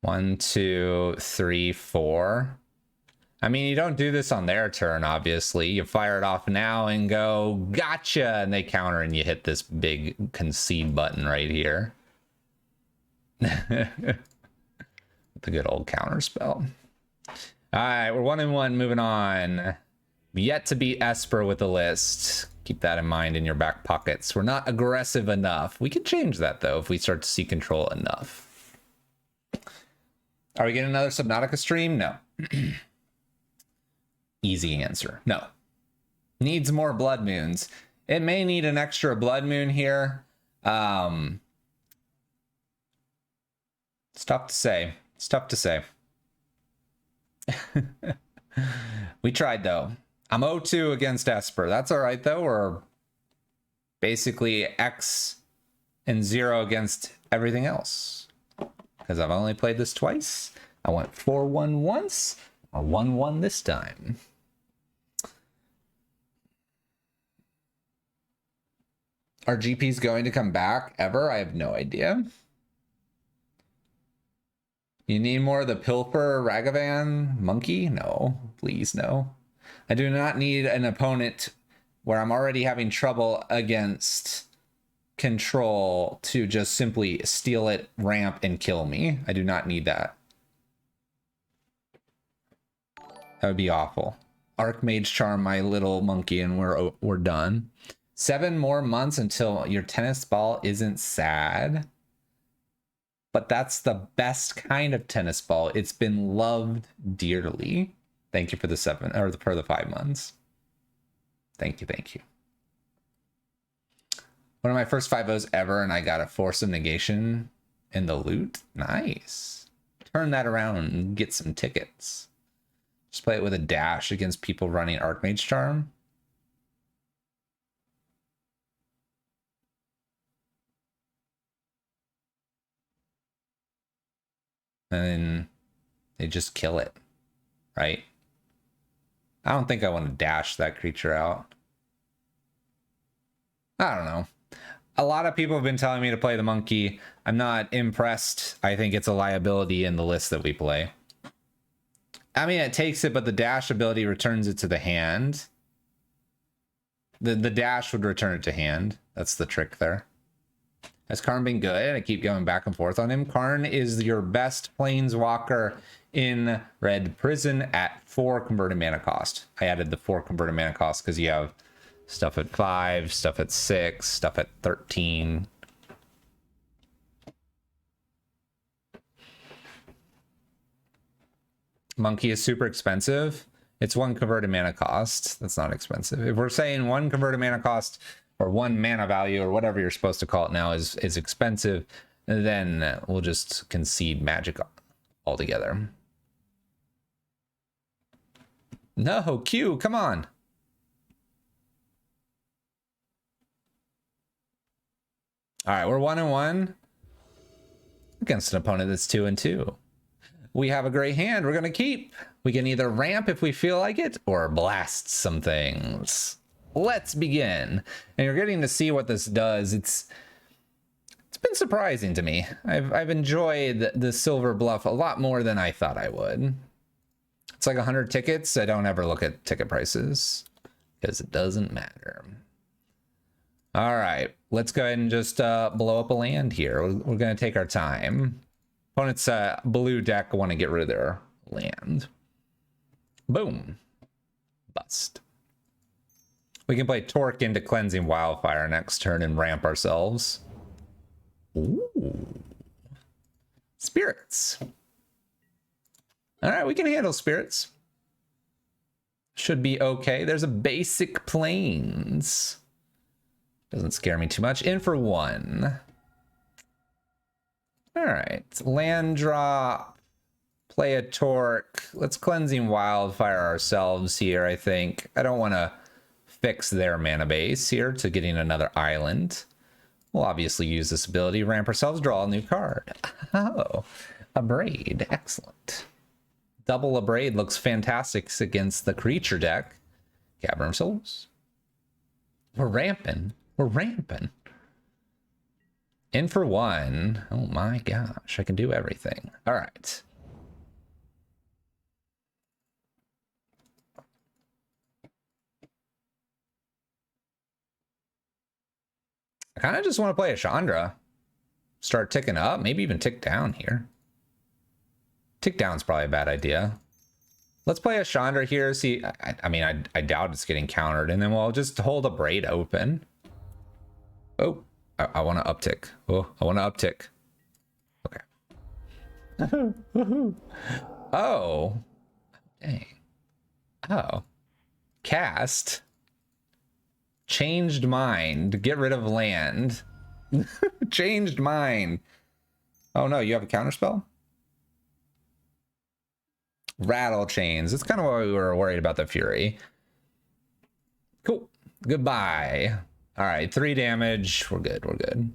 Speaker 1: One, two, three, 4. I mean, you don't do this on their turn, obviously. You fire it off now and go, gotcha! And they counter and you hit this big concede button right here. The good old counter spell. All right, we're 1-1, moving on. Yet to beat Esper with the list. Keep that in mind in your back pockets. We're not aggressive enough. We can change that, though, if we start to see control enough. Are we getting another Subnautica stream? No. Easy answer. No. Needs more Blood Moons. It may need an extra Blood Moon here. It's tough to say. It's tough to say. We tried, though. I'm 0-2 against Esper. That's all right, though. We're basically X and 0 against everything else. Because I've only played this twice. I went 4-1 once, or 1-1 this time. Are GPs going to come back ever? I have no idea. You need more of the Pilfer Ragavan monkey? No, please no. I do not need an opponent where I'm already having trouble against control to just simply steal it, ramp, and kill me. I do not need that. That would be awful. Archmage Charm my little monkey and we're done. 7 more months until your tennis ball isn't sad. But that's the best kind of tennis ball. It's been loved dearly. Thank you for the 7 or for the 5 months. Thank you, thank you. One of my first 5-0s ever, and I got a Force of Negation in the loot. Nice. Turn that around and get some tickets. Just play it with a dash against people running Archmage Charm. And then they just kill it, right? I don't think I want to dash that creature out. I don't know. A lot of people have been telling me to play the monkey. I'm not impressed. I think it's a liability in the list that we play. I mean, it takes it, but the dash ability returns it to the hand. The dash would return it to hand. That's the trick there. Has Karn been good? I keep going back and forth on him. Karn is your best planeswalker in Red Prison at 4 converted mana cost. I added the 4 converted mana cost because you have stuff at 5, stuff at 6, stuff at 13. Monkey is super expensive. It's 1 converted mana cost. That's not expensive. If we're saying 1 converted mana cost or 1 mana value or whatever you're supposed to call it now is expensive, then we'll just concede magic altogether. No, Q, come on. All right, we're 1-1 against an opponent that's 2-2. We have a great hand we're going to keep. We can either ramp if we feel like it or blast some things. Let's begin. And you're getting to see what this does. It's been surprising to me. I've enjoyed the Silver Bluff a lot more than I thought I would. It's like 100 tickets. I don't ever look at ticket prices because it doesn't matter. All right, let's go ahead and just blow up a land here. We're going to take our time. Opponent's blue deck want to get rid of their land. Boom. Bust. We can play Torque into Cleansing Wildfire next turn and ramp ourselves. Ooh. Spirits. All right, we can handle spirits. Should be okay. There's a basic Plains. Doesn't scare me too much. In for 1. All right, land drop, play a Torque. Let's Cleansing Wildfire ourselves here, I think. I don't want to fix their mana base here to getting another island. We'll obviously use this ability, ramp ourselves, draw a new card. Oh, Abrade, excellent. Double Abrade looks fantastic against the creature deck. Cavern of Souls. We're ramping. We're ramping. In for 1. Oh my gosh, I can do everything. All right. I kind of just want to play a Chandra. Start ticking up, maybe even tick down here. Tick down's probably a bad idea. Let's play a Chandra here. See, I mean, I doubt it's getting countered, and then we'll just hold Abrade open. Oh. I want to uptick. Oh, I want to uptick. Okay. Oh. Dang. Oh. Cast. Changed mind. Get rid of land. Changed mind. Oh no, you have a counterspell? Rattle chains. That's kind of why we were worried about the Fury. Cool. Goodbye. All right, 3 damage. We're good. We're good.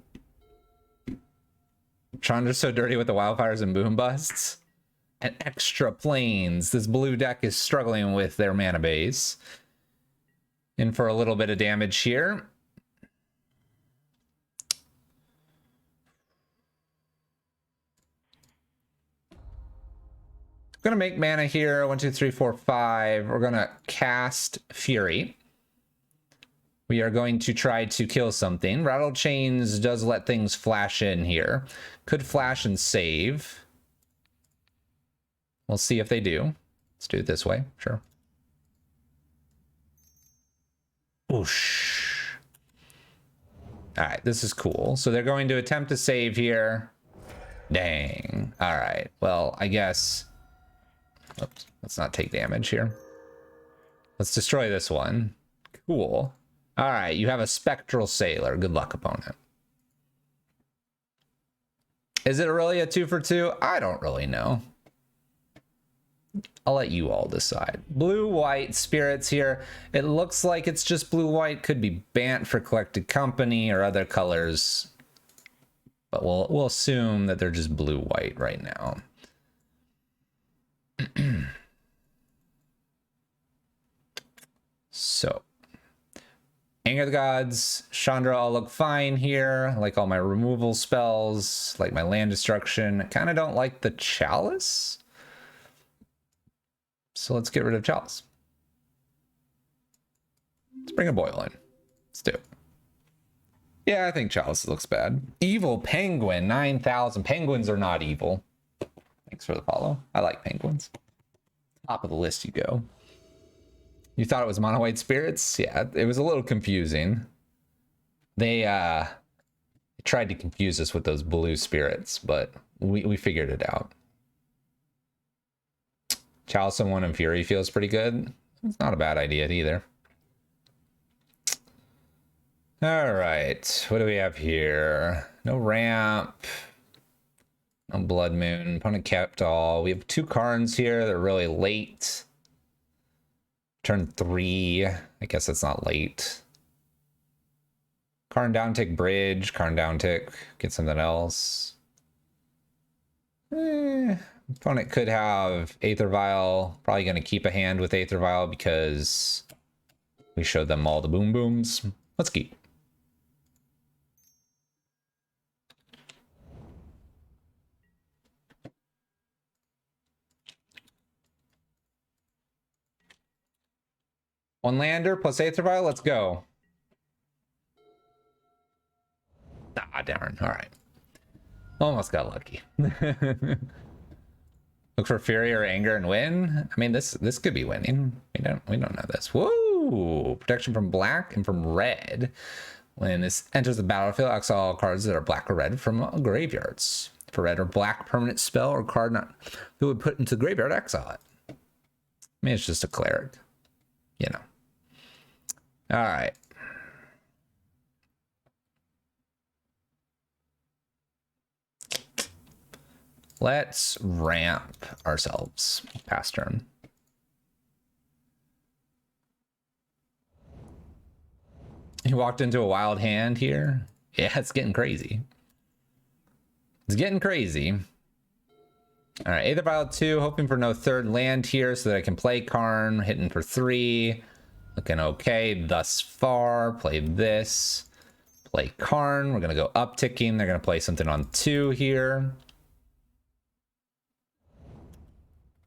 Speaker 1: Chandra's so dirty with the wildfires and boom busts. And extra Plains. This blue deck is struggling with their mana base. In for a little bit of damage here. Gonna make mana here. 1, 2, 3, 4, 5. We're gonna cast Fury. We are going to try to kill something. Rattle Chains does let things flash in here. Could flash and save. We'll see if they do. Let's do it this way. Sure. Whoosh. All right, this is cool. So they're going to attempt to save here. Dang. All right. Well, I guess... Oops, let's not take damage here. Let's destroy this one. Cool. All right, you have a Spectral Sailor. Good luck, opponent. Is it really a 2 for 2? I don't really know. I'll let you all decide. Blue-white spirits here. It looks like it's just blue-white. Could be Bant for Collected Company or other colors. But we'll assume that they're just blue-white right now. So, Anger of the Gods, Chandra all look fine here. I like all my removal spells, like my land destruction. I kind of don't like the Chalice. So let's get rid of Chalice. Let's bring a Boil in. Let's do it. Yeah, I think Chalice looks bad. Evil Penguin, 9,000. Penguins are not evil. Thanks for the follow. I like penguins. Top of the list you go. You thought it was mono white spirits? Yeah, it was a little confusing. They tried to confuse us with those blue spirits, but we figured it out. Chalice and 1 and Fury feels pretty good. It's not a bad idea either. All right, what do we have here? No ramp. No Blood Moon. Opponent kept all. We have 2 Karns here. They're really late. Turn 3. I guess that's not late. Karn down tick bridge. Karn down tick. Get something else. Opponent could have Aether Vial. Probably going to keep a hand with Aether Vial because we showed them all the boom booms. Let's keep. One lander plus Aether Vial. Let's go. Ah, darn. All right. Almost got lucky. Look for Fury or Anger and win. I mean, this could be winning. We don't know this. Whoa! Protection from black and from red. When this enters the battlefield, exile all cards that are black or red from graveyards. For red or black permanent spell or card not who would put into the graveyard, exile it. I mean, it's just a cleric, you know. All right. Let's ramp ourselves past turn. He walked into a wild hand here. Yeah, it's getting crazy. It's getting crazy. All right, Aether Vial 2, hoping for no third land here so that I can play Karn, hitting for 3. Looking okay thus far. Play this. Play Karn. We're going to go upticking. They're going to play something on 2 here.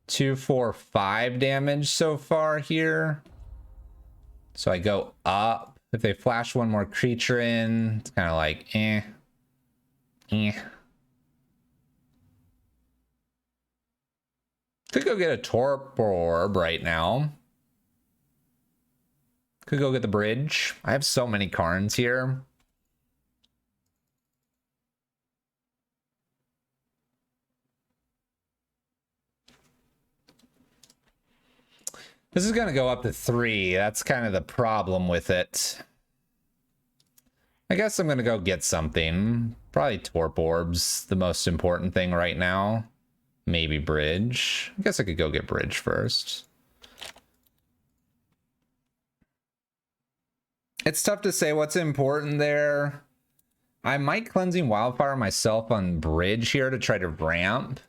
Speaker 1: 2, 4, 5 damage so far here. So I go up. If they flash one more creature in, it's kind of like, eh. Could go get a Torpor Orb right now. Could go get the bridge. I have so many Karns here. This is going to go up to 3. That's kind of the problem with it. I guess I'm going to go get something. Probably Torp Orbs, the most important thing right now. Maybe bridge. I guess I could go get bridge first. It's tough to say what's important there. I might Cleansing Wildfire myself on bridge here to try to ramp.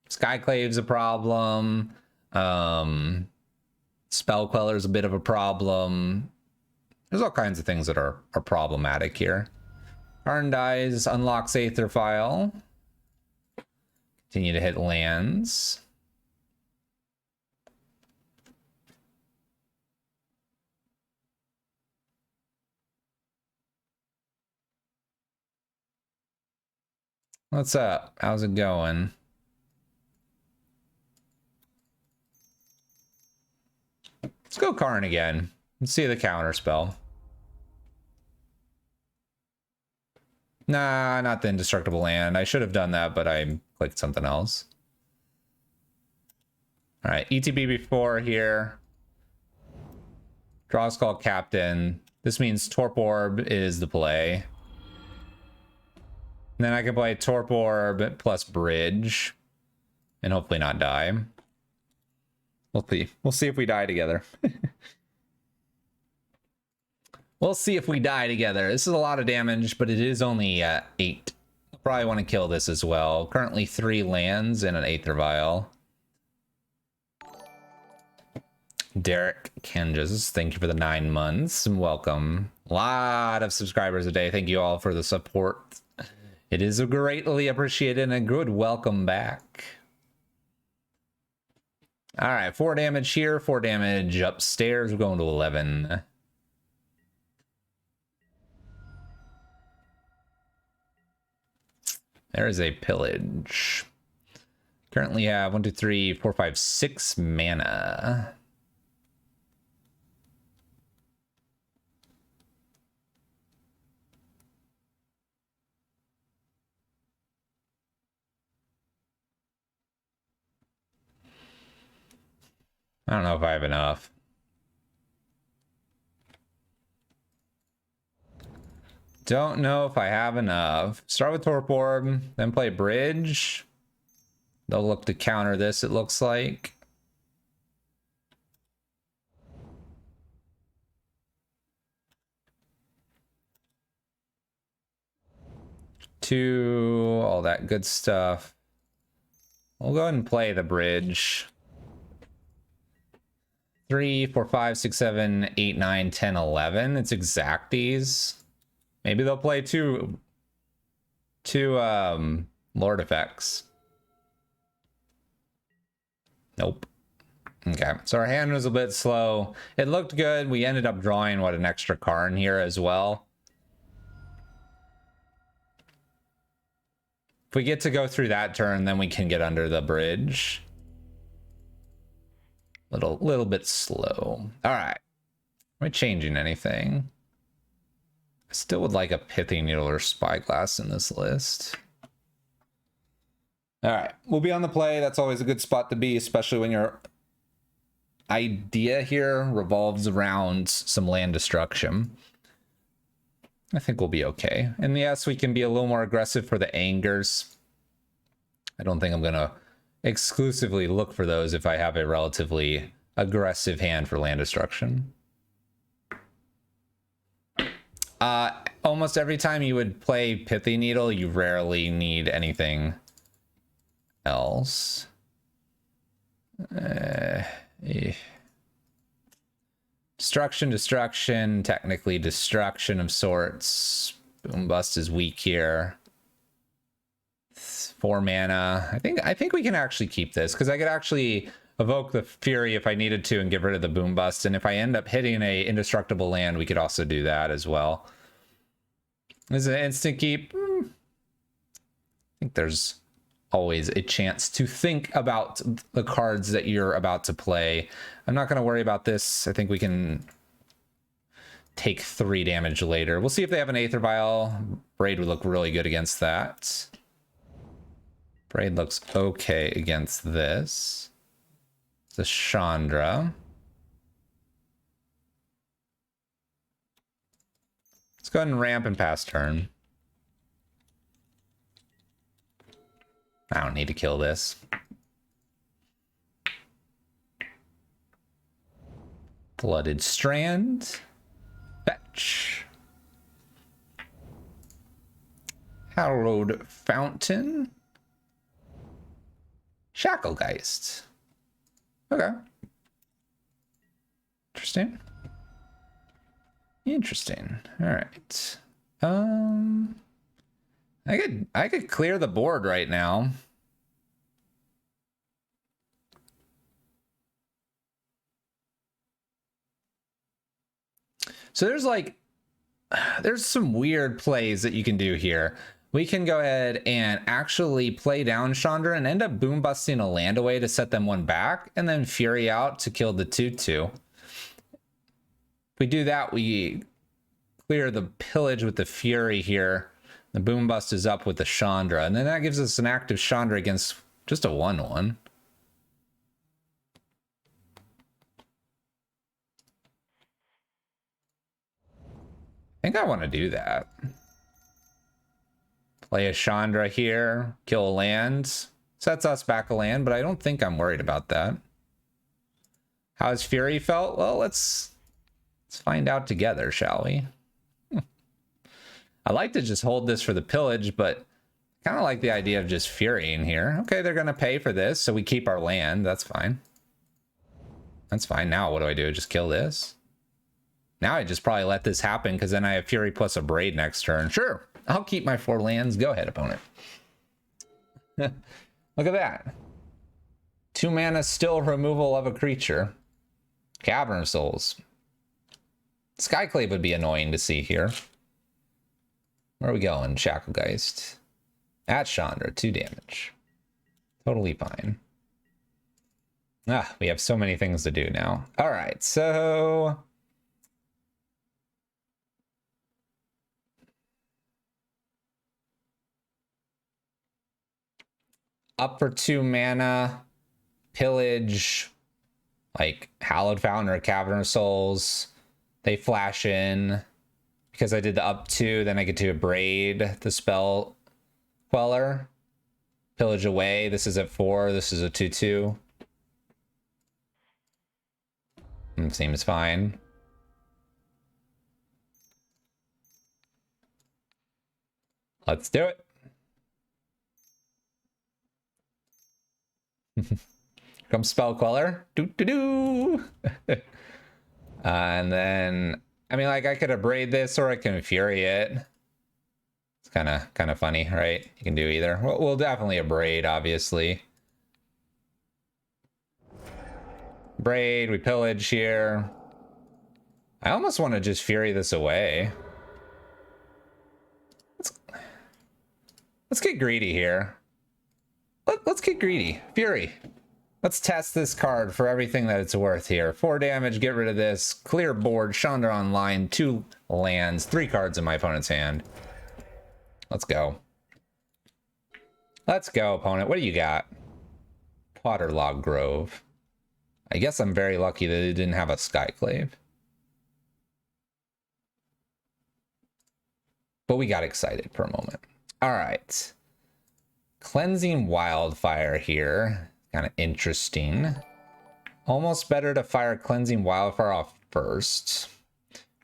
Speaker 1: Skyclave's a problem. Spell Queller's a bit of a problem. There's all kinds of things that are problematic here. Karn dies, unlocks Aether Vial. Continue to hit lands. What's up? How's it going? Let's go Karn again. Let's see the counter spell. Nah, not the Indestructible Land. I should have done that, but I clicked something else. All right, ETB before here. Draw Skull Captain. This means Torp Orb is the play. And then I can play Torp Orb plus Bridge. And hopefully not die. We'll see. We'll see if we die together. We'll see if we die together. This is a lot of damage, but it is only 8. I'll probably want to kill this as well. Currently 3 lands and an Aether Vial. Derek Kanjas, thank you for the 9 months and welcome. A lot of subscribers a day. Thank you all for the support. It is greatly appreciated and a good welcome back. All right, 4 damage here, 4 damage upstairs. We're going to 11. There is a pillage. Currently have 1, 2, 3, 4, 5, 6 mana. I don't know if I have enough. Don't know if I have enough. Start with Torp Orb, then play Bridge. They'll look to counter this, it looks like. Two, all that good stuff. We'll go ahead and play the Bridge. 3, 4, 5, 6, 7, 8, 9, 10, 11. It's exacties. Maybe they'll play two Lord effects. Nope. Okay, so our hand was a bit slow. It looked good. We ended up drawing, what, an extra Karn here as well. If we get to go through that turn, then we can get under the Bridge. Little bit slow. All right. Am I changing anything? I still would like a Pithing Needle or Spyglass in this list. All right, we'll be on the play. That's always a good spot to be, especially when your idea here revolves around some land destruction. I think we'll be okay. And yes, we can be a little more aggressive for the angers. I don't think I'm going to exclusively look for those if I have a relatively aggressive hand for land destruction. Almost every time you would play Pithing Needle, you rarely need anything else. Destruction, technically destruction of sorts. Boom Bust is weak here. 4 mana. I think we can actually keep this because I could actually evoke the Fury if I needed to and get rid of the Boom Bust. And if I end up hitting a indestructible land, we could also do that as well. This is an instant keep. I think there's always a chance to think about the cards that you're about to play. I'm not going to worry about this. I think we can take 3 damage later. We'll see if they have an Aether Vial. Braid would look really good against that. Braid looks okay against this. The Chandra. Let's go ahead and ramp and pass turn. I don't need to kill this. Flooded Strand. Fetch. Hallowed Fountain. Shacklegeist. Okay. Interesting. All right. I could clear the board right now. So there's some weird plays that you can do here. We can go ahead and actually play down Chandra and end up boom busting a land away to set them one back, and then Fury out to kill the 2/2. If we do that, we clear the pillage with the Fury here. The boom bust is up with the Chandra, and then that gives us an active Chandra against just a 1/1. I think I want to do that. Play a Chandra here, kill a land, sets us back a land, but I don't think I'm worried about that. How's Fury felt? Well, let's find out together, shall we? I like to just hold this for the pillage, but kind of like the idea of just Furying here. Okay, they're going to pay for this, so we keep our land. That's fine. That's fine. Now what do? Just kill this? Now I just probably let this happen because then I have Fury plus a Braid next turn. Sure, I'll keep my 4 lands. Go ahead, opponent. Look at that. 2 mana still removal of a creature. Cavern of Souls. Skyclave would be annoying to see here. Where are we going? Shacklegeist. At Chandra, 2 damage. Totally fine. We have so many things to do now. All right, so... up for 2 mana, pillage, like Hallowed Fountain or Cavern of Souls. They flash in. Because I did the up 2, then I get to abrade the spell queller. Pillage away. This is at 4. This is a 2/2. Seems fine. Let's do it. Come spell queller. Do. And then, I mean, like, I could abrade this or I can fury it. It's kind of funny, right? You can do either. We'll definitely abrade, obviously. Braid, we pillage here. I almost want to just fury this away. Let's get greedy here. Let's get greedy. Fury. Let's test this card for everything that it's worth here. 4 damage, get rid of this. Clear board, Chandra online, 2 lands, 3 cards in my opponent's hand. Let's go. Let's go, opponent. What do you got? Waterlog Grove. I guess I'm very lucky that it didn't have a Skyclave. But we got excited for a moment. All right. Cleansing Wildfire here. Kind of interesting. Almost better to fire Cleansing Wildfire off first.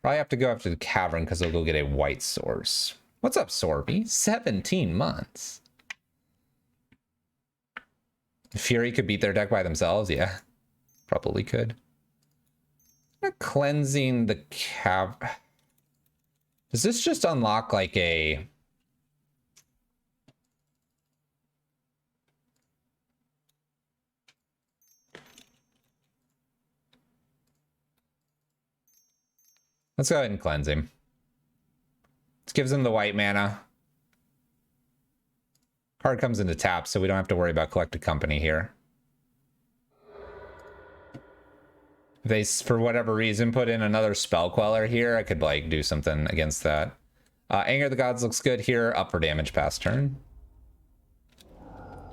Speaker 1: Probably have to go after the Cavern because they'll go get a white source. What's up, Sorby? 17 months. Fury could beat their deck by themselves. Yeah, probably could. Cleansing the Cavern. Does this just unlock like a... Let's go ahead and cleanse him. This gives him the white mana. Card comes into tap, so we don't have to worry about Collected Company here. If they, for whatever reason, put in another Spell Queller here, I could like do something against that. Anger of the Gods looks good here. Up for damage past turn.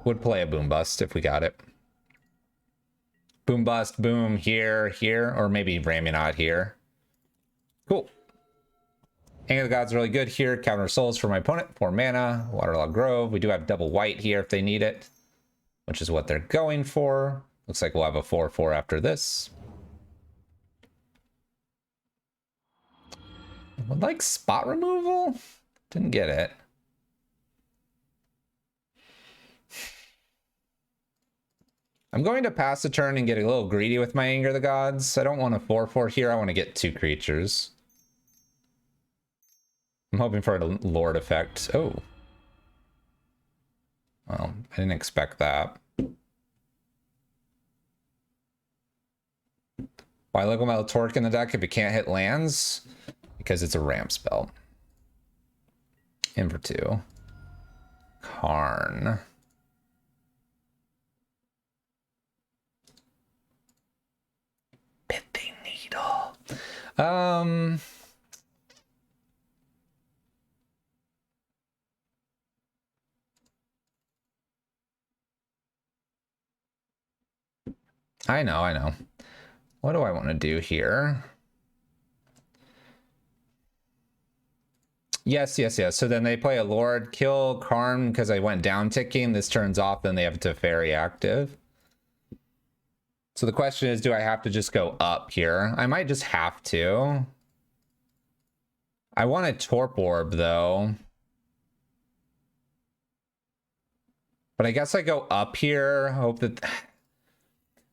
Speaker 1: Would play a Boom Bust if we got it. Boom Bust, boom, here, or maybe Ramunot here. Cool. Anger of the Gods really good here. Cavern of Souls for my opponent. 4 mana. Waterlog Grove. We do have double white here if they need it, which is what they're going for. Looks like we'll have a 4/4 after this. Would like spot removal? Didn't get it. I'm going to pass a turn and get a little greedy with my Anger of the Gods. I don't want a 4/4 here. I want to get 2 creatures. I'm hoping for a Lord effect. Oh. Well, I didn't expect that. Why Local Metal Torque in the deck if it can't hit lands? Because it's a ramp spell. In for 2. Karn. Pithing Needle. I know. What do I want to do here? Yes. So then they play a Lord, kill Karn because I went down ticking. This turns off, then they have Teferi active. So the question is, do I have to just go up here? I might just have to. I want a Torp Orb, though. But I guess I go up here, hope that...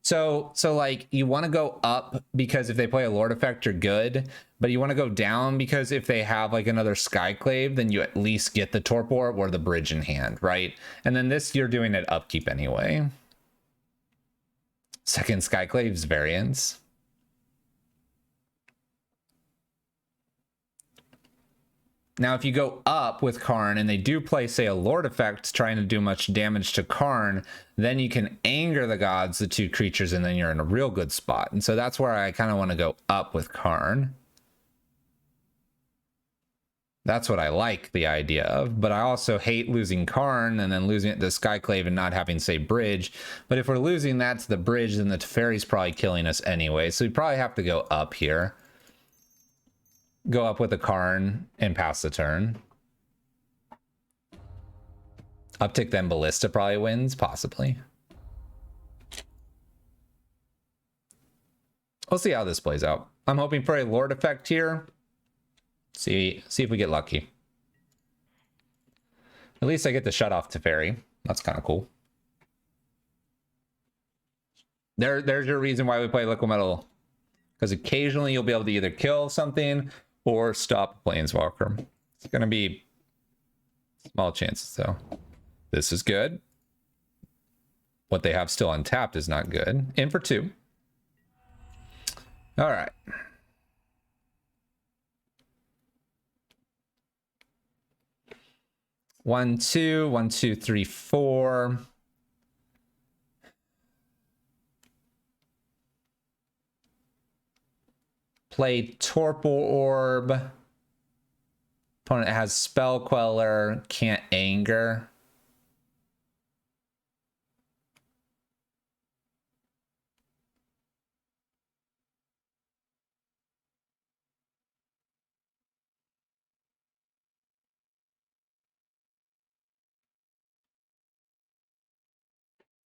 Speaker 1: So like, you want to go up because if they play a Lord effect, you're good. But you want to go down because if they have like another Skyclave, then you at least get the Torp Orb or the bridge in hand, right? And then this, you're doing it upkeep anyway. Second Skyclave's variants. Now, if you go up with Karn and they do play, say, a Lord effect trying to do much damage to Karn, then you can Anger the Gods, the 2 creatures, and then you're in a real good spot. And so that's where I kind of want to go up with Karn. That's what I like the idea of, but I also hate losing Karn and then losing it to Skyclave and not having, say, Bridge. But if we're losing that to the Bridge, then the Teferi's probably killing us anyway, so we probably have to go up here. Go up with the Karn and pass the turn. Uptick then Ballista probably wins, possibly. We'll see how this plays out. I'm hoping for a Lord effect here. See if we get lucky. At least I get to shut off Teferi. That's kind of cool. There's your reason why we play Liquimetal. Because occasionally you'll be able to either kill something or stop Planeswalker. It's going to be small chances, though. This is good. What they have still untapped is not good. In for 2. All right. One, two, 1, 2, 3, 4. Play Torpor Orb. Opponent has Spell Queller, can't anger.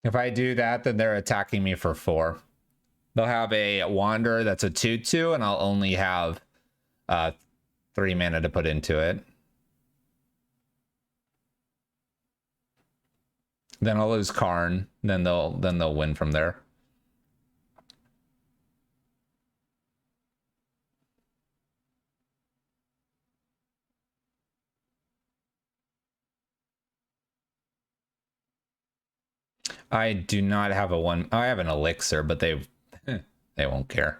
Speaker 1: If I do that, then they're attacking me for 4. They'll have a Wanderer that's a 2/2, and I'll only have 3 mana to put into it. Then I'll lose Karn. Then they'll win from there. I do not have a one. I have an elixir, but they won't care.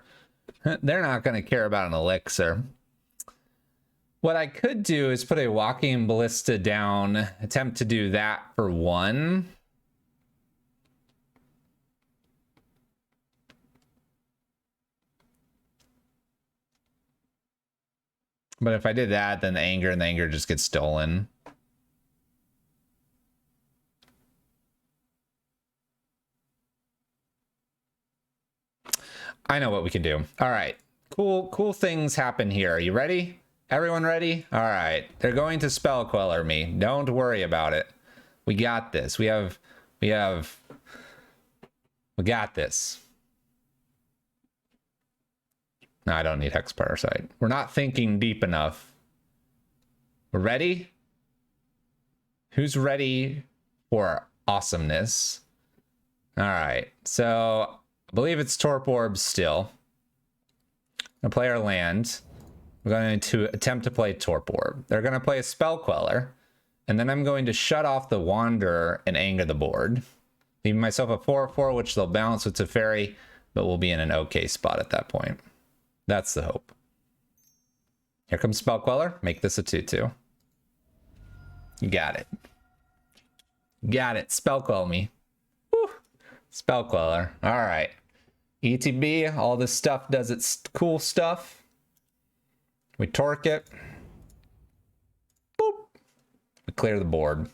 Speaker 1: They're not going to care about an elixir. What I could do is put a Walking Ballista down, attempt to do that for 1. But if I did that, then the anger just gets stolen. I know what we can do. All right. Cool things happen here. Are you ready? Everyone ready? All right. They're going to Spell Queller me. Don't worry about it. We got this. We got this. No, I don't need Hex Parasite. We're not thinking deep enough. We're ready? Who's ready for awesomeness? All right. So I believe it's Torpor Orb still. I'm gonna play our land. We're going to attempt to play Torpor Orb. They're going to play a Spell Queller. And then I'm going to shut off the Wanderer and anger the board. Leaving myself a 4/4, which they'll balance with Teferi, but we'll be in an okay spot at that point. That's the hope. Here comes Spell Queller. Make this a 2/2. You got it. Got it. Spell Quell me. Woo. Spell Queller. All right. ETB, all this stuff does its cool stuff. We torque it. Boop. We clear the board.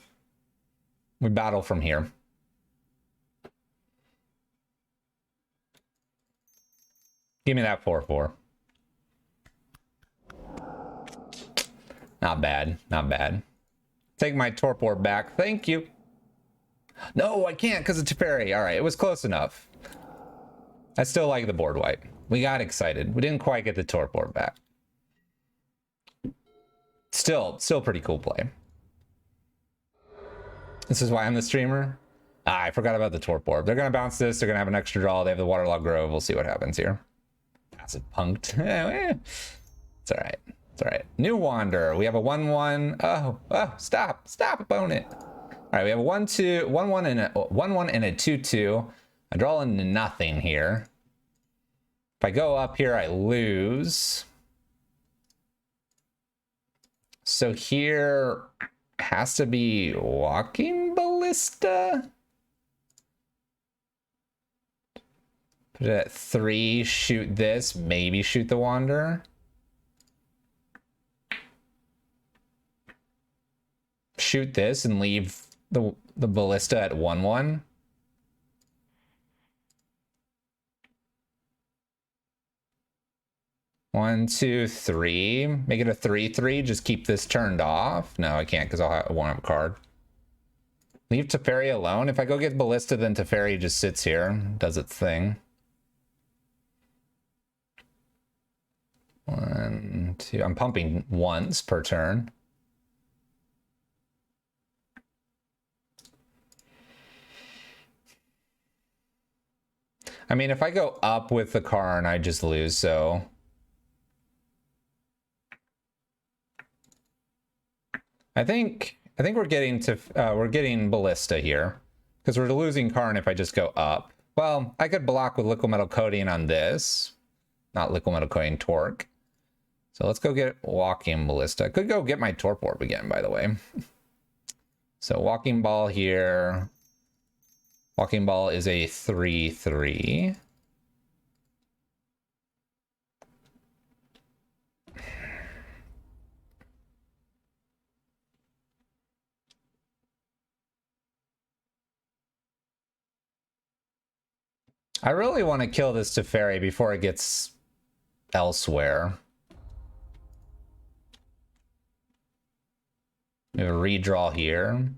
Speaker 1: We battle from here. Give me that 4/4. Not bad. Not bad. Take my Torpor back. Thank you. No, I can't because of Teferi. All right, it was close enough. I still like the board wipe. We got excited. We didn't quite get the Torpor back. Still pretty cool play. This is why I'm the streamer. I forgot about the Torpor. They're going to bounce this. They're going to have an extra draw. They have the Waterlogged Grove. We'll see what happens here. Passive punked. It's all right. It's all right. New Wanderer. We have a 1/1. Oh, stop, opponent. All right, we have a 1/2, 1/1 and a 1/1 and a 2/2. I draw into nothing here. If I go up here, I lose. So here has to be Walking Ballista. Put it at 3, shoot this, maybe shoot the Wanderer. shoot this and leave the ballista at 1-1. One, two, three. Make it a 3-3. Just keep this turned off. No, I can't because I won't have a card. Leave Teferi alone. If I go get ballista, then Teferi just sits here, does its thing. 1, 2. I'm pumping once per turn. I mean, if I go up with the Karn, I just lose, so... I think we're getting ballista here, because we're losing Karn if I just go up. Well, I could block with liquid coating on this, not liquid coating torque. So let's go get walking ballista. I could go get my torp orb again, by the way. So walking ball here. Walking ball is a 3-3. I really want to kill this Teferi before it gets elsewhere. We have a redraw here.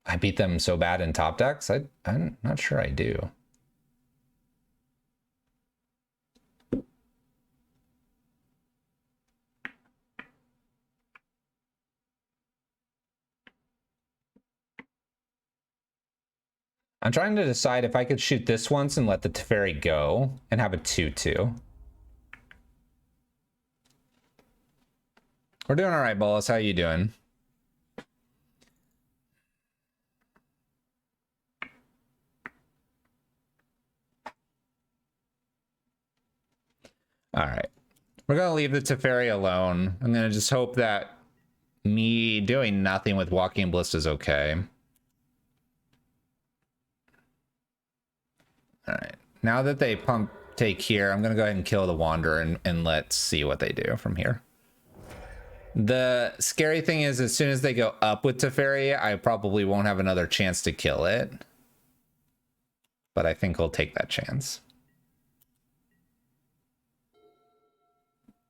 Speaker 1: I beat them so bad in top decks? I'm not sure I do. I'm trying to decide if I could shoot this once and let the Teferi go and have a 2-2. We're doing all right, Bolas. How you doing? All right. We're going to leave the Teferi alone. I'm going to just hope that me doing nothing with Walking Ballista is okay. All right. Now that they take here, I'm going to go ahead and kill the Wanderer and let's see what they do from here. The scary thing is, as soon as they go up with Teferi, I probably won't have another chance to kill it. But I think we'll take that chance.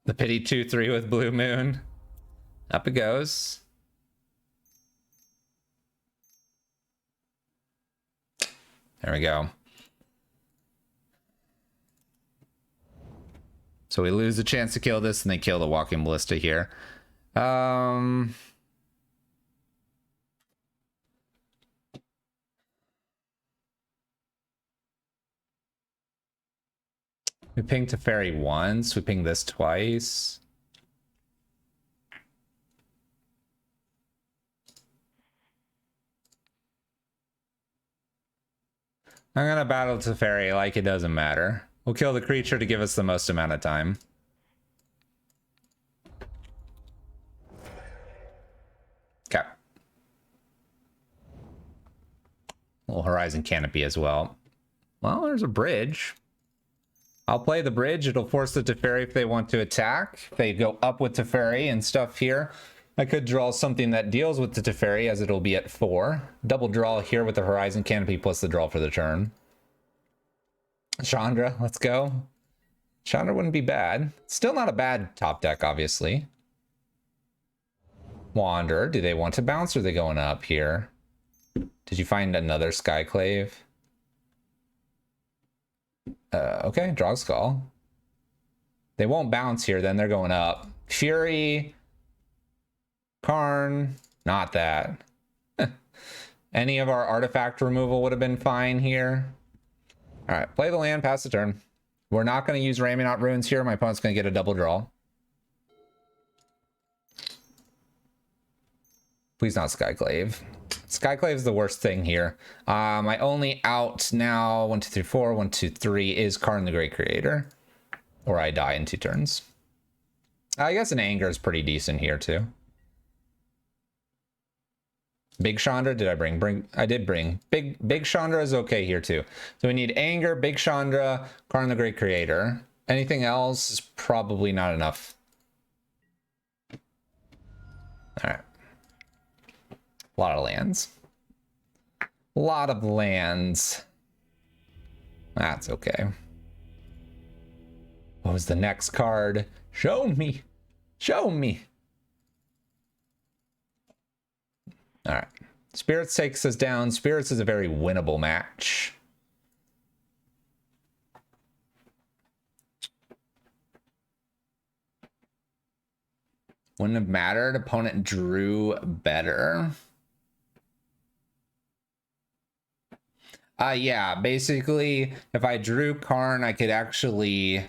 Speaker 1: The pity 2-3 with Blue Moon. Up it goes. There we go. So we lose the chance to kill this, and they kill the Walking Ballista here. We pinged Teferi once. We pinged this twice. I'm gonna battle Teferi like it doesn't matter. We'll kill the creature to give us the most amount of time. Okay. Little Horizon Canopy as well. Well, there's a bridge. I'll play the bridge. It'll force the Teferi if they want to attack. If they go up with Teferi and stuff here, I could draw something that deals with the Teferi, as it'll be at 4. Double draw here with the Horizon Canopy plus the draw for the turn. Chandra, let's go. Chandra wouldn't be bad. Still not a bad top deck, obviously. Wanderer, do they want to bounce or are they going up here? Did you find another Skyclave? Okay, Drogskull. They won't bounce here, then they're going up. Fury. Karn. Not that. Any of our artifact removal would have been fine here. Alright, play the land, pass the turn. We're not going to use Raminot Ruins here. My opponent's going to get a double draw. Please not Skyclave. Skyclave is the worst thing here. My only out now, 1, 2, 3, 4, 1, 2, 3, is Karn the Great Creator. Or I die in 2 turns. I guess an Anger is pretty decent here too. Big Chandra, did I bring? I did bring. Big Chandra is okay here too. So we need Anger, Big Chandra, Karn the Great Creator. Anything else is probably not enough. All right. A lot of lands. A lot of lands. That's okay. What was the next card? Show me. Show me. All right. Spirits takes us down. Spirits is a very winnable match. Wouldn't have mattered. Opponent drew better. Yeah, basically, if I drew Karn, I could actually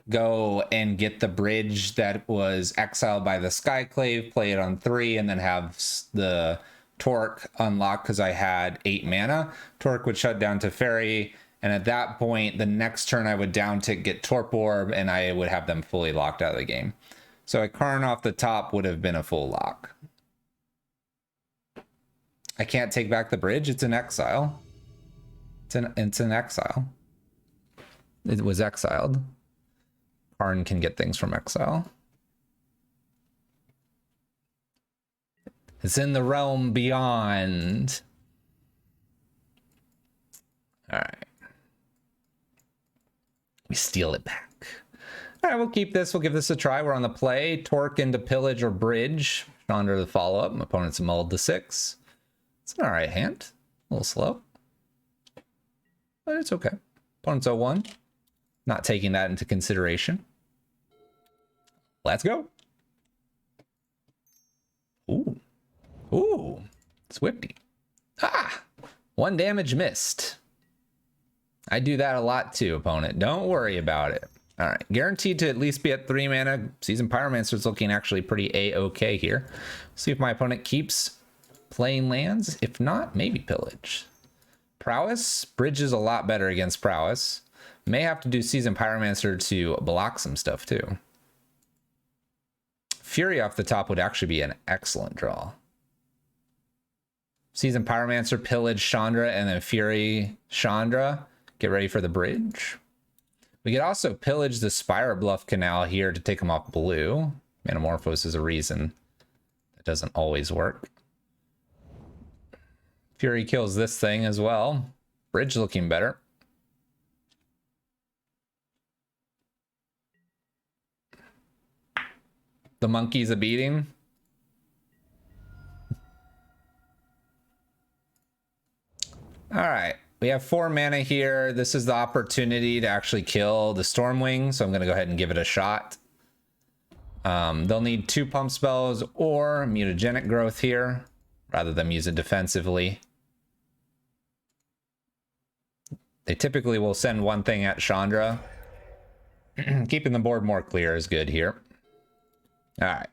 Speaker 1: go and get the bridge that was exiled by the Skyclave, play it on 3, and then have the Torque unlock because I had 8 mana. Torque would shut down Teferi, and at that point, the next turn I would down tick, get Torp Orb, and I would have them fully locked out of the game. So a Karn off the top would have been a full lock. I can't take back the bridge. It's in exile. It's in exile. It was exiled. Karn can get things from exile. It's in the realm beyond. All right. We steal it back. All right, we'll keep this. We'll give this a try. We're on the play. Torque into pillage or bridge. Chandra the follow-up. My opponent's mulled to 6. It's an all right hand. A little slow. But it's okay. Opponent's 0-1. Not taking that into consideration. Let's go. Ooh. Ooh. Swifty. Ah! 1 damage missed. I do that a lot too, opponent. Don't worry about it. All right. Guaranteed to at least be at 3 mana. Seasoned Pyromancer is looking actually pretty A-okay here. See if my opponent keeps playing lands. If not, maybe pillage. Prowess. Bridge is a lot better against Prowess. May have to do Seasoned Pyromancer to block some stuff too. Fury off the top would actually be an excellent draw. Seasoned Pyromancer, pillage Chandra, and then Fury Chandra. Get ready for the bridge. We could also pillage the Spire Bluff Canal here to take them off blue. Metamorphose is a reason. That doesn't always work. Fury kills this thing as well. Bridge looking better. The monkey's a beating. All right. We have 4 mana here. This is the opportunity to actually kill the Stormwing, so I'm going to go ahead and give it a shot. They'll need 2 pump spells or mutagenic growth here, rather than use it defensively. They typically will send 1 thing at Chandra. Keeping the board more clear is good here. All right.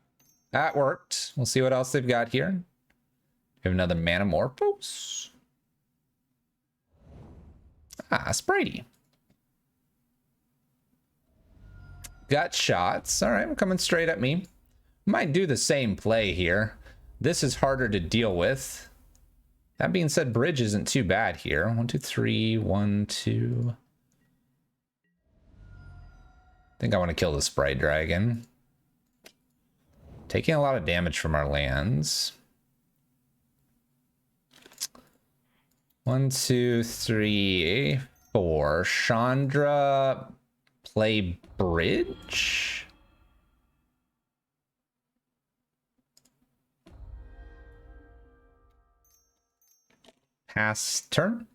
Speaker 1: That worked. We'll see what else they've got here. We have another Manamorphose. Ah, Spritey. Got shots. All right, we're coming straight at me. Might do the same play here. This is harder to deal with. That being said, bridge isn't too bad here. 1, 2, 3, 1, 2. I think I want to kill the Sprite Dragon. Taking a lot of damage from our lands. 1, 2, 3, 4. Chandra, play bridge. Pass turn.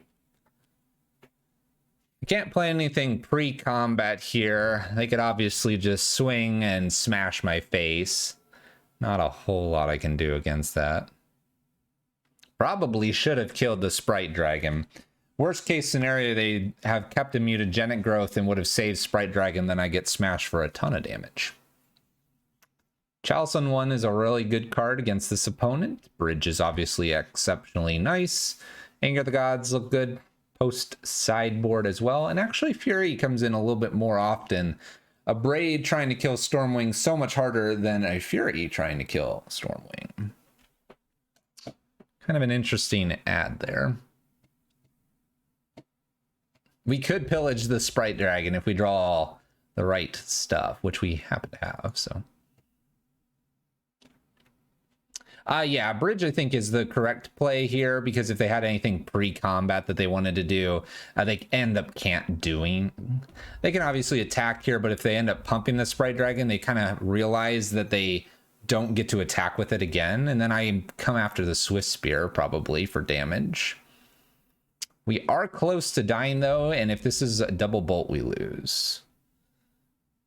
Speaker 1: You can't play anything pre-combat here. They could obviously just swing and smash my face. Not a whole lot I can do against that. Probably should have killed the Sprite Dragon. Worst case scenario, they have kept a mutagenic growth and would have saved Sprite Dragon, then I get smashed for a ton of damage. Chalice on 1 is a really good card against this opponent. Bridge is obviously exceptionally nice. Anger the Gods look good post sideboard as well. And actually Fury comes in a little bit more often. A Braid trying to kill Stormwing so much harder than a Fury trying to kill Stormwing. Kind of an interesting ad there. We could pillage the Sprite Dragon if we draw the right stuff, which we happen to have, so. Yeah, bridge I think is the correct play here, because if they had anything pre-combat that they wanted to do, they end up can't doing. They can obviously attack here, but if they end up pumping the Sprite Dragon, they kind of realize that they don't get to attack with it again, and then I come after the Swift Spear probably for damage. We are close to dying though, and if this is a double bolt, we lose.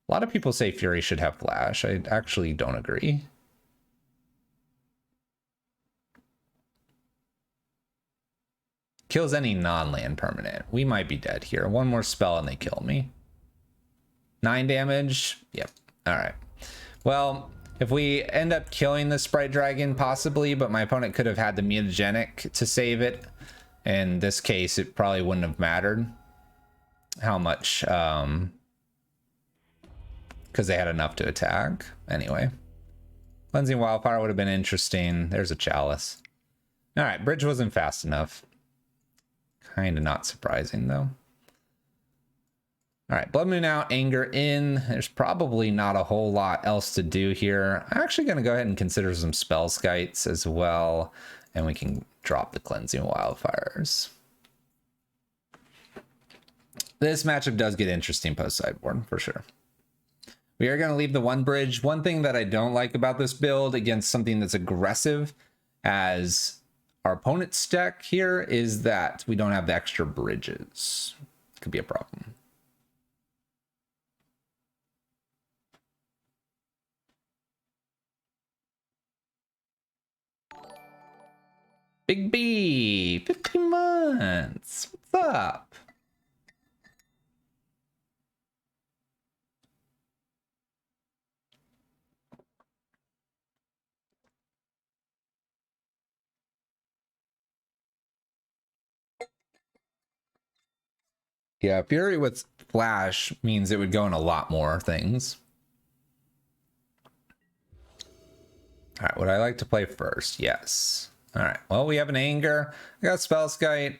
Speaker 1: A lot of people say Fury should have flash. I actually don't agree. Kills any non-land permanent. We might be dead here. One more spell and they kill me. 9 damage. Yep. All right. Well, if we end up killing the Sprite Dragon, possibly, but my opponent could have had the mutagenic to save it. In this case, it probably wouldn't have mattered how much, because they had enough to attack. Anyway, Cleansing Wildfire would have been interesting. There's a Chalice. All right, bridge wasn't fast enough. Kind of not surprising, though. All right, Blood Moon out, Anger in. There's probably not a whole lot else to do here. I'm actually going to go ahead and consider some Spell Skites as well, and we can drop the Cleansing Wildfires. This matchup does get interesting post-sideboard, for sure. We are going to leave the one bridge. One thing that I don't like about this build against something that's aggressive as our opponent's deck here is that we don't have the extra bridges. Could be a problem. Big B, 15 months. What's up? Yeah, Fury with Flash means it would go in a lot more things. All right, would I like to play first? Yes. All right, well, we have an Anger. I got Spellskite.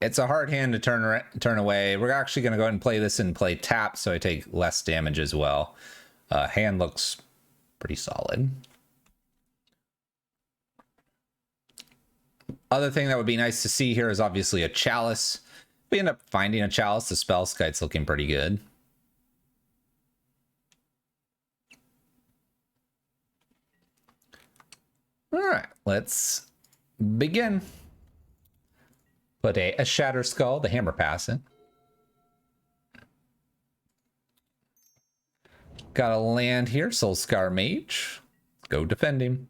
Speaker 1: It's a hard hand to turn away. We're actually going to go ahead and play this and play tap, so I take less damage as well. Hand looks pretty solid. Other thing that would be nice to see here is obviously a Chalice. If we end up finding a Chalice, the Spellskite's looking pretty good. All right, let's begin. Put a Shatter Skull, the Hammer Pass in. Got a land here, Soulscar Mage. Go defend him.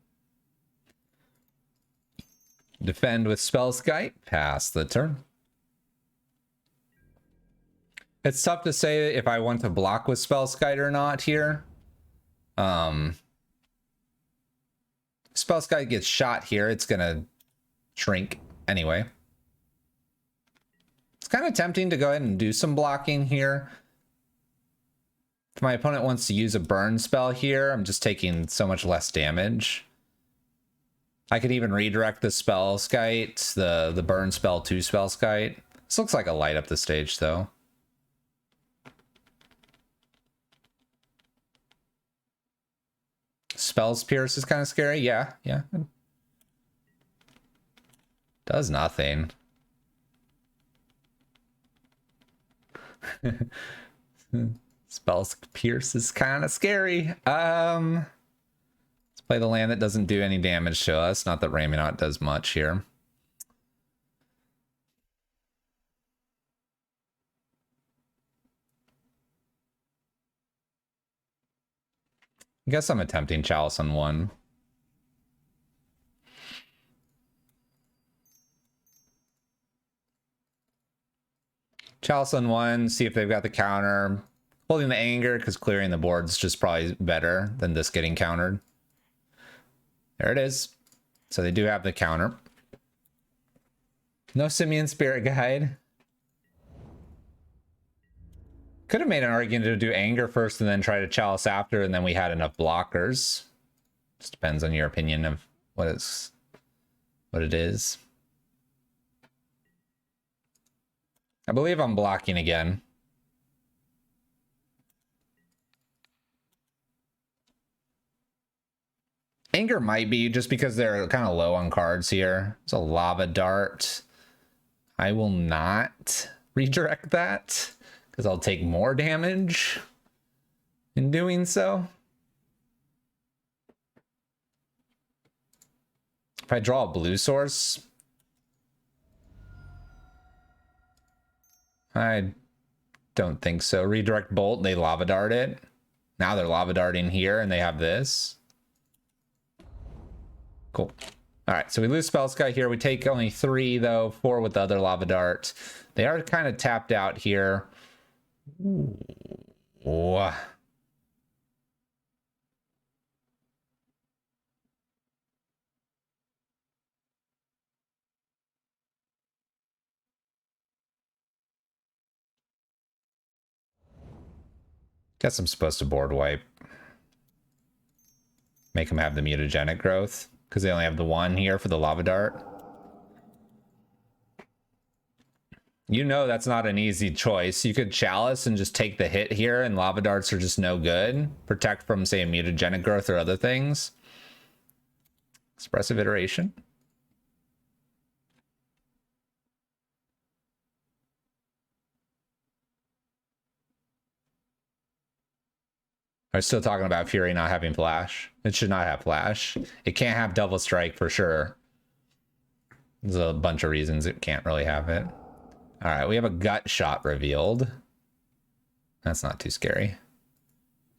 Speaker 1: Defend with Spellskite, pass the turn. It's tough to say if I want to block with Spellskite or not here. Spellskite gets shot here, it's gonna shrink anyway. It's kind of tempting to go ahead and do some blocking here. If my opponent wants to use a burn spell here, I'm just taking so much less damage. I could even redirect the Spellskite, the burn spell to Spellskite. This looks like a light up the stage though. Spells Pierce is kind of scary. Yeah. Does nothing. Spells Pierce is kind of scary. Let's play the land that doesn't do any damage to us. Not that Raymond does much here. I guess I'm attempting Chalice on one. Chalice on one, see if they've got the counter. Holding the Anger because clearing the board's just probably better than this getting countered. There it is. So they do have the counter. No Simian Spirit Guide. Could have made an argument to do Anger first and then try to Chalice after, and then we had enough blockers. Just depends on your opinion of what it is. I believe I'm blocking again. Anger might be just because they're kind of low on cards here. It's a Lava Dart. I will not redirect that because I'll take more damage in doing so. If I draw a blue source, I don't think so. Redirect Bolt, they Lava Dart it. Now they're Lava Darting here and they have this. Cool. All right, so we lose Spellsky here. We take only 3 though, 4 with the other Lava Dart. They are kind of tapped out here. Ooh. Guess I'm supposed to board wipe. Make them have the mutagenic growth because they only have the 1 here for the Lava Dart. You know that's not an easy choice. You could Chalice and just take the hit here, and Lava Darts are just no good. Protect from, say, a mutagenic growth or other things. Expressive Iteration. I'm still talking about Fury not having flash. It should not have flash. It can't have Double Strike for sure. There's a bunch of reasons it can't really have it. All right, we have a Gut Shot revealed. That's not too scary.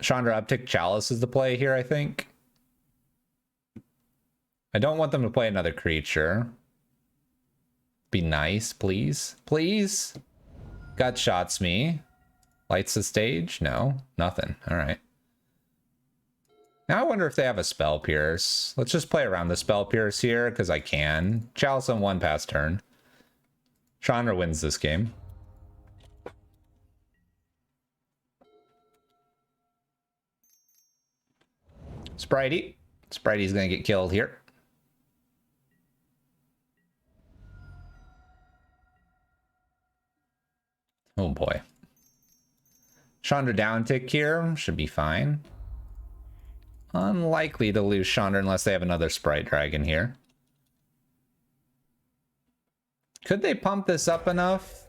Speaker 1: Chandra Uptick Chalice is the play here, I think. I don't want them to play another creature. Be nice, please. Please. Gut Shots me. Lights the stage? No, nothing. All right. Now I wonder if they have a Spell Pierce. Let's just play around the Spell Pierce here because I can. Chalice on 1 pass turn. Chandra wins this game. Spritey. Spritey's gonna get killed here. Oh boy. Chandra down tick here. Should be fine. Unlikely to lose Chandra unless they have another Sprite Dragon here. Could they pump this up enough?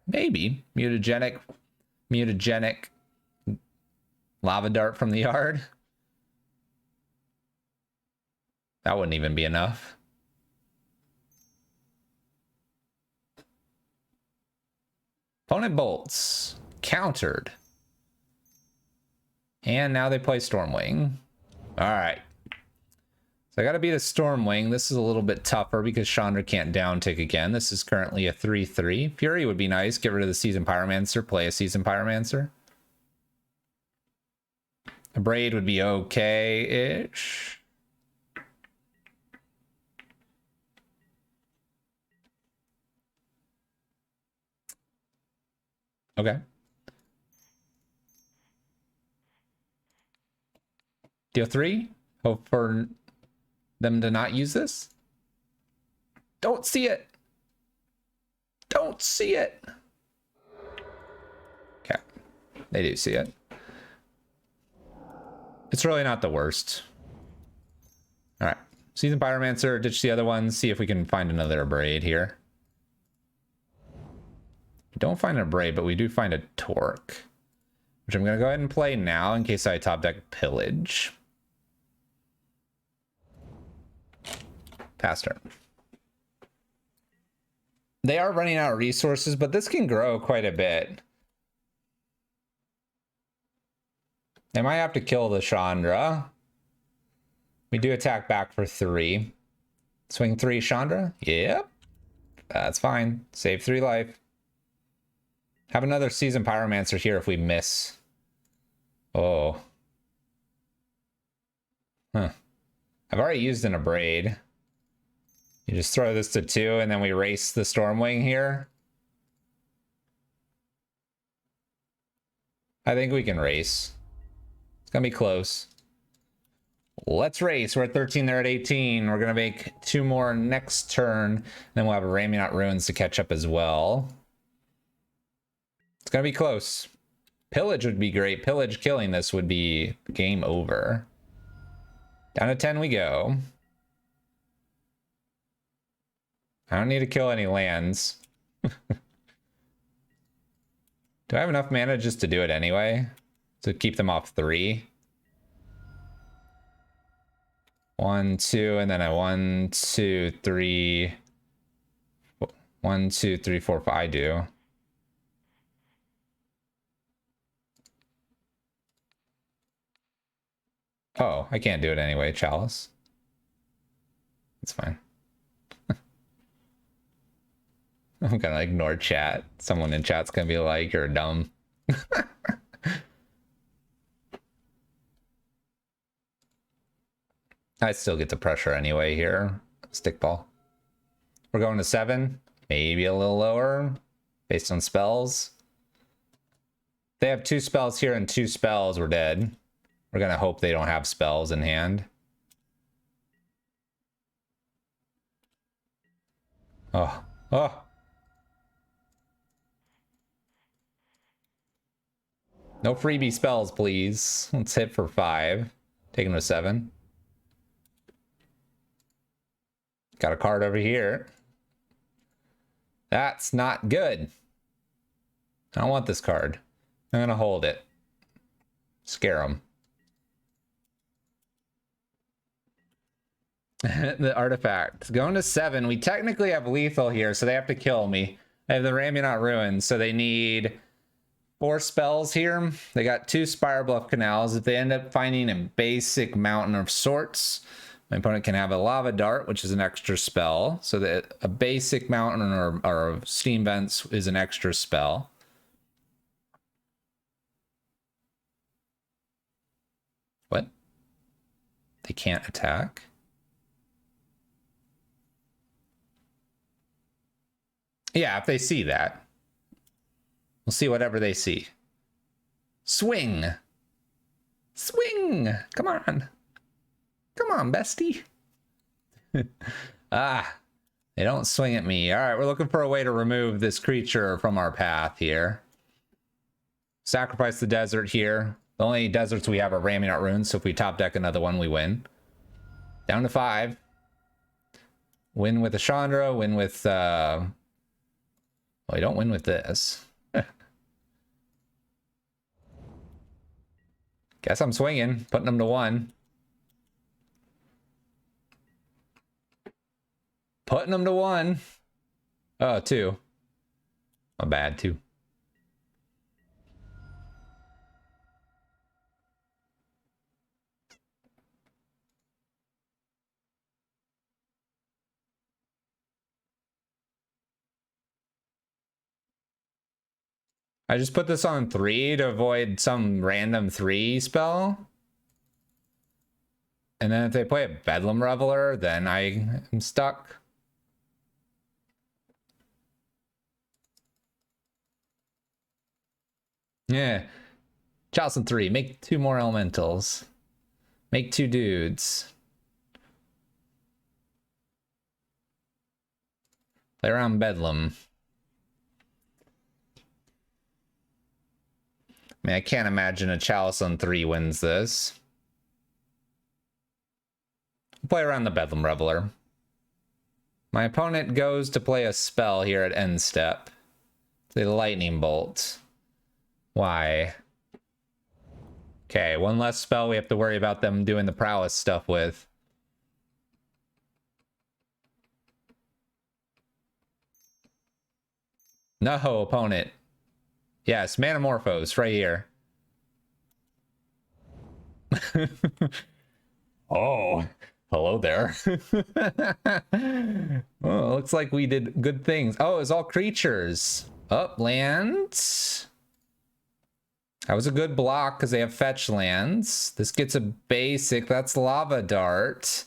Speaker 1: Maybe. Mutagenic Lava Dart from the yard. That wouldn't even be enough. Opponent bolts. Countered. And now they play Stormwing. All right. So I got to beat a Stormwing. This is a little bit tougher because Chandra can't down tick again. This is currently a 3/3. Fury would be nice. Get rid of the Seasoned Pyromancer. Play a Seasoned Pyromancer. A Braid would be okay-ish. Okay. Deal 3. Hope for them to not use this. Don't see it. Don't see it. Okay. They do see it. It's really not the worst. All right. Seasoned Pyromancer, ditch the other one. See if we can find another Braid here. We don't find a Braid, but we do find a Torque, which I'm going to go ahead and play now in case I top deck Pillage. Pass turn. They are running out of resources, but this can grow quite a bit. They might have to kill the Chandra. We do attack back for 3. Swing 3 Chandra. Yep. That's fine. Save 3 life. Have another Seasoned Pyromancer here if we miss. Oh. Huh. I've already used an Abrade. You just throw this to 2 and then we race the Stormwing here. I think we can race. It's gonna be close. Let's race. We're at 13, they're at 18. We're gonna make 2 more next turn. Then we'll have a Ramunap Ruins to catch up as well. It's gonna be close. Pillage would be great. Pillage killing this would be game over. Down to 10 we go. I don't need to kill any lands. Do I have enough mana just to do it anyway? To keep them off 3? 1, 2, and then a 1, 2, 3. 1, 2, 3, 4, 5. I do. Oh, I can't do it anyway, Chalice. It's fine. I'm gonna ignore chat. Someone in chat's gonna be like, you're dumb. I still get the pressure anyway here. Stickball. We're going to 7. Maybe a little lower based on spells. They have 2 spells here and 2 spells. We're dead. We're gonna hope they don't have spells in hand. Oh. Oh. No freebie spells, please. Let's hit for 5. Taking to 7. Got a card over here. That's not good. I don't want this card. I'm gonna hold it. Scare them. The artifact. Going to 7. We technically have lethal here, so they have to kill me. I have the Ramunap Ruins, so they need 4 spells here. They got 2 Spirebluff Canals. If they end up finding a basic mountain of sorts, my opponent can have a Lava Dart, which is an extra spell. So that a basic mountain or Steam Vents is an extra spell. What? They can't attack? Yeah, if they see that. We'll see whatever they see. Swing! Swing! Come on. Come on, bestie. Ah, they don't swing at me. All right, we're looking for a way to remove this creature from our path here. Sacrifice the desert here. The only deserts we have are Ramunap Ruins, so if we top deck another one, we win. Down to 5. Win with a Chandra, win with... Well, we don't win with this. Guess I'm swinging, putting them to 1. Putting them to 1. Oh, 2. My bad, 2. I just put this on 3 to avoid some random 3 spell. And then if they play a Bedlam Reveler, then I am stuck. Yeah. Charleston 3, make 2 more elementals. Make 2 dudes. Play around Bedlam. I mean, I can't imagine a Chalice on 3 wins this. Play around the Bedlam Reveler. My opponent goes to play a spell here at end step. The Lightning Bolt. Why? Okay, 1 less spell we have to worry about them doing the prowess stuff with. No, opponent. Yes, Manamorphose right here. Oh, hello there. Oh, looks like we did good things. Oh, it's all creatures. Up, land. That was a good block because they have fetch lands. This gets a basic. That's Lava Dart.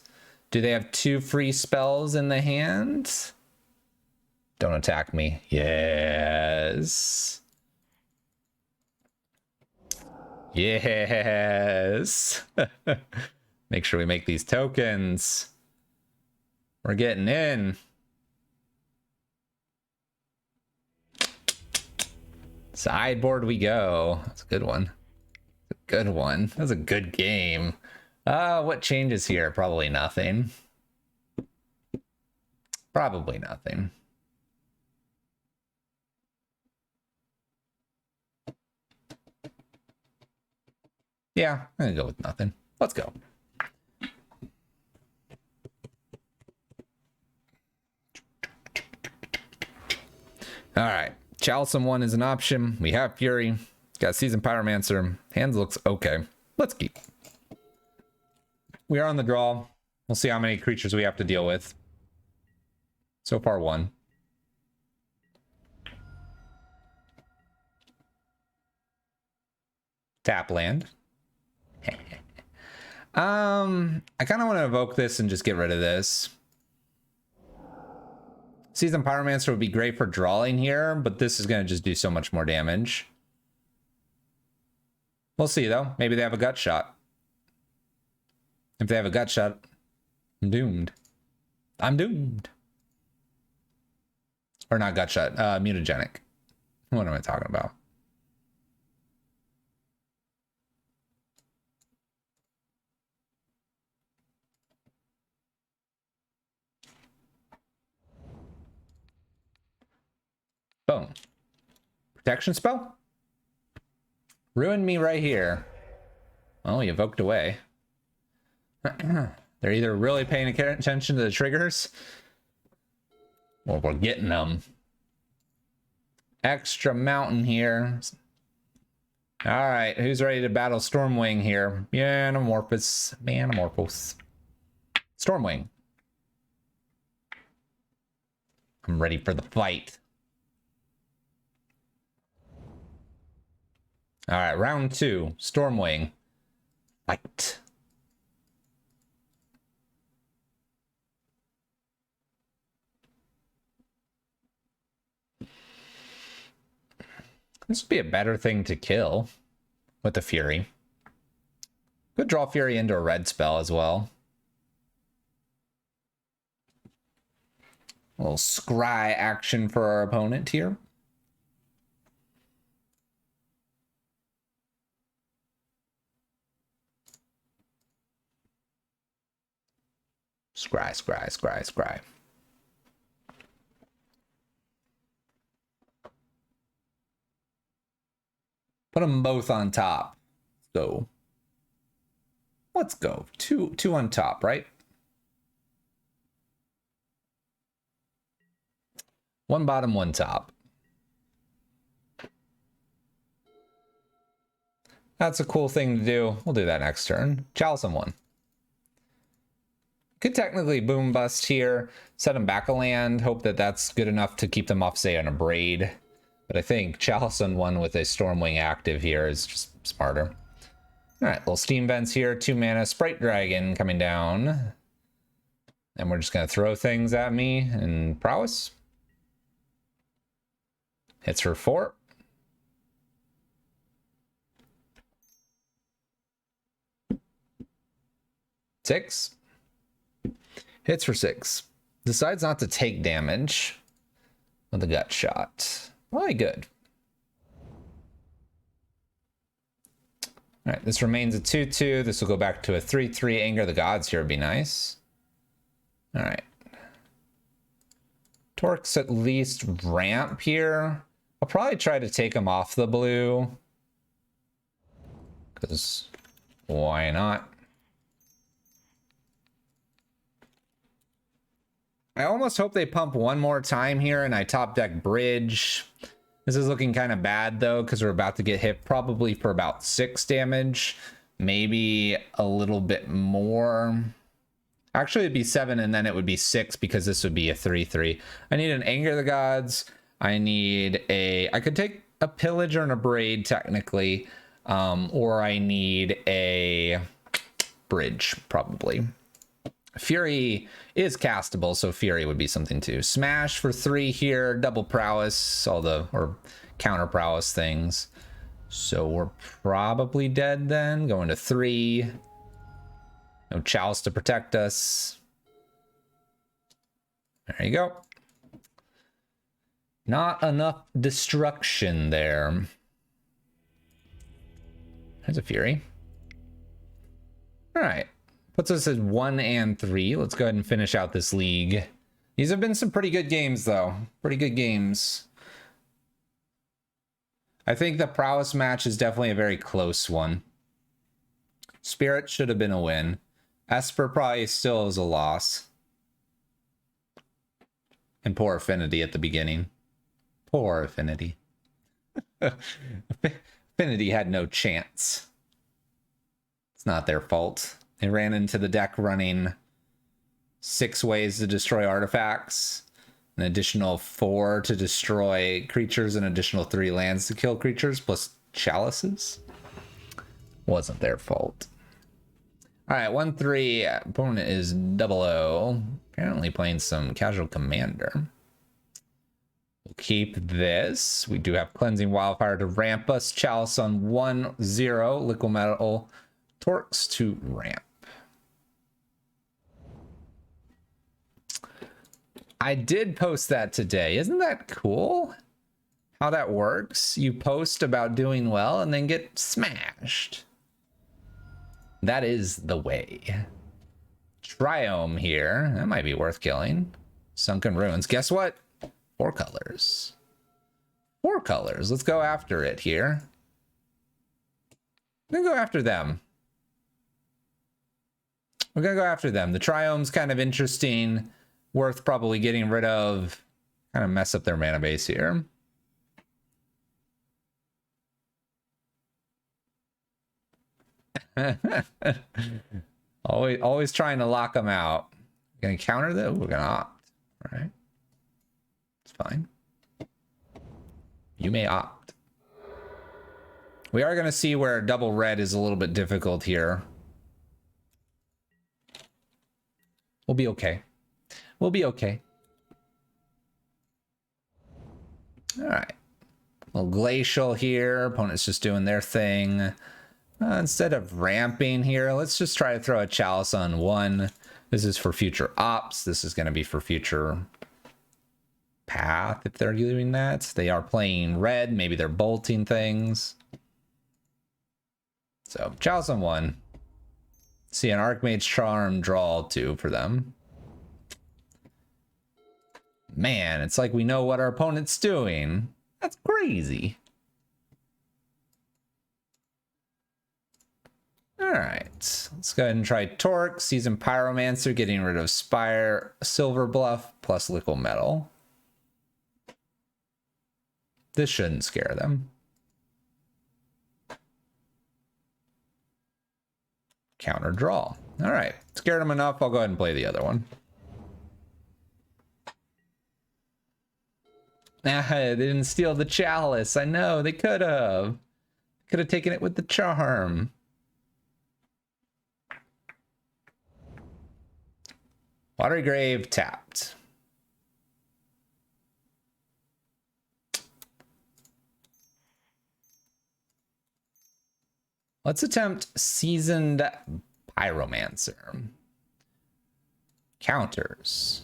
Speaker 1: Do they have 2 free spells in the hand? Don't attack me. Yes. Yes. Make sure we make these tokens. We're getting in. Sideboard we go. That's a good one. A good one. That was a good game. What changes here? Probably nothing. Probably nothing. Yeah, I'm gonna go with nothing. Let's go. All right, Chalcem 1 is an option. We have Fury. Got Seasoned Pyromancer. Hands looks okay. Let's keep. We are on the draw. We'll see how many creatures we have to deal with. So far, 1. Tap land. I kind of want to evoke this and just get rid of this. Seasoned Pyromancer would be great for drawing here, but this is going to just do so much more damage. We'll see, though. Maybe they have a gut shot. If they have a gut shot, I'm doomed. I'm doomed. Or not gut shot, mutagenic. What am I talking about? Boom. Protection spell? Ruined me right here. Oh, you evoked away. They're either really paying attention to the triggers, or we're getting them. Extra mountain here. All right, who's ready to battle Stormwing here? Manamorphous. Manamorphous. Stormwing. I'm ready for the fight. All right, round 2. Stormwing. Fight. This would be a better thing to kill with the Fury. Could draw Fury into a red spell as well. A little scry action for our opponent here. Scry, scry, scry, scry. Put them both on top. So let's go. Two on top, right? One bottom, one top. That's a cool thing to do. We'll do that next turn. Chalcem 1. Could technically boom bust here, set them back a land, hope that that's good enough to keep them off, say, on a Braid. But I think Chalcem 1 with a Stormwing active here is just smarter. All right, little Steam Vents here, 2 mana Sprite Dragon coming down. And we're just going to throw things at me and prowess. Hits for 4. Six. Hits for 6. Decides not to take damage with a gut shot. Really good. All right, this remains a 2/2. This will go back to a 3/3. Anger the Gods here would be nice. All right. Torque's at least ramp here. I'll probably try to take him off the blue. Because why not? I almost hope they pump one more time here and I top deck Bridge. This is looking kind of bad though, because we're about to get hit probably for about 6 damage. Maybe a little bit more. Actually, it'd be 7 and then it would be 6 because this would be a 3/3. I need an Anger the Gods. I need a... I could take a Pillager and a Braid technically. Or I need a Bridge probably. Fury is castable, so Fury would be something too. Smash for 3 here, double prowess, all the, or counter prowess things. So we're probably dead then. Going to 3. No Chalice to protect us. There you go. Not enough destruction there. There's a Fury. All right. Puts us at 1 and 3. Let's go ahead and finish out this league. These have been some pretty good games, though. Pretty good games. I think the prowess match is definitely a very close one. Spirit should have been a win. Esper probably still is a loss. And poor Affinity at the beginning. Poor Affinity. Affinity had no chance. It's not their fault. They ran into the deck running 6 ways to destroy artifacts, an additional 4 to destroy creatures, an additional 3 lands to kill creatures, plus chalices. Wasn't their fault. All right, 1-3. Opponent is 00. Apparently playing some casual commander. We'll keep this. We do have Cleansing Wildfire to ramp us. Chalice on 1-0. Liquid Metal Torques to ramp. I did post that today. Isn't that cool? How that works? You post about doing well and then get smashed. That is the way. Triome here. That might be worth killing. Sunken Ruins. Guess what? 4 colors. 4 colors. Let's go after it here. We're gonna go after them. We're gonna go after them. The Triome's kind of interesting. Worth probably getting rid of. Kind of mess up their mana base here. always trying to lock them out. Gonna counter that? We're gonna opt. All right. It's fine. You may opt. We are gonna see where double red is a little bit difficult here. We'll be okay. We'll be okay. All right. A little glacial here. Opponent's just doing their thing. Instead of ramping here, let's just try to throw a chalice on 1. This is for future ops. This is going to be for future path if they're doing that. They are playing red. Maybe they're bolting things. So chalice on 1. See an Archmage Charm, draw 2 for them. Man, it's like we know what our opponent's doing. That's crazy. All right, let's go ahead and try Torque, Seasoned Pyromancer, getting rid of Spire, Silver Bluff, plus Liquid Metal. This shouldn't scare them. Counter draw. All right, scared them enough. I'll go ahead and play the other one. They didn't steal the chalice. I know, they could have. Could have taken it with the charm. Watery Grave tapped. Let's attempt Seasoned Pyromancer. Counters.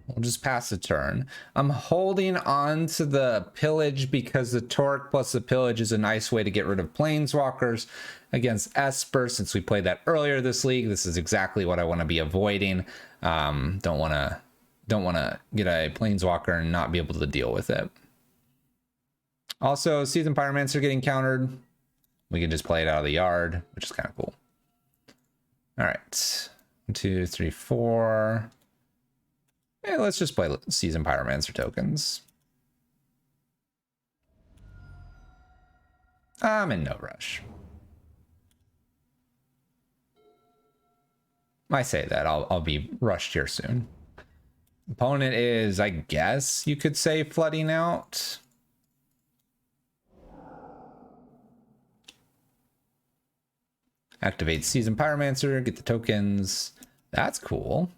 Speaker 1: We'll just pass a turn. I'm holding on to the Pillage because the Torque plus the Pillage is a nice way to get rid of Planeswalkers against Esper. Since we played that earlier this league, this is exactly what I want to be avoiding. Don't want to get a Planeswalker and not be able to deal with it. Also, Seasoned Pyromancer getting countered. We can just play it out of the yard, which is kind of cool. All right, 1, 2, 3, 4. Yeah, let's just play Seasoned Pyromancer tokens. I'm in no rush. I say that, I'll be rushed here soon. Opponent is, I guess you could say, flooding out. Activate Seasoned Pyromancer, get the tokens. That's cool.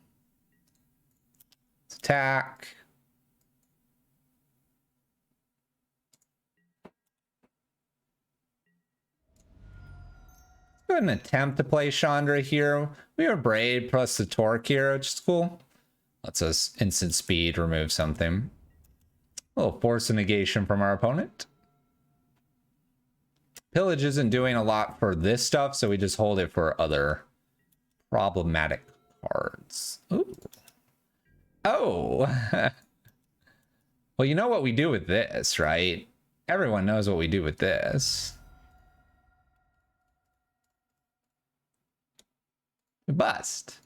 Speaker 1: Attack. Go ahead and attempt to play Chandra here. We have Braid plus the Torque here, which is cool. Lets us instant speed remove something. A little force of negation from our opponent. Pillage isn't doing a lot for this stuff, so we just hold it for other problematic cards. Ooh. Oh. Well, you know what we do with this, right? Everyone knows what we do with this. We bust.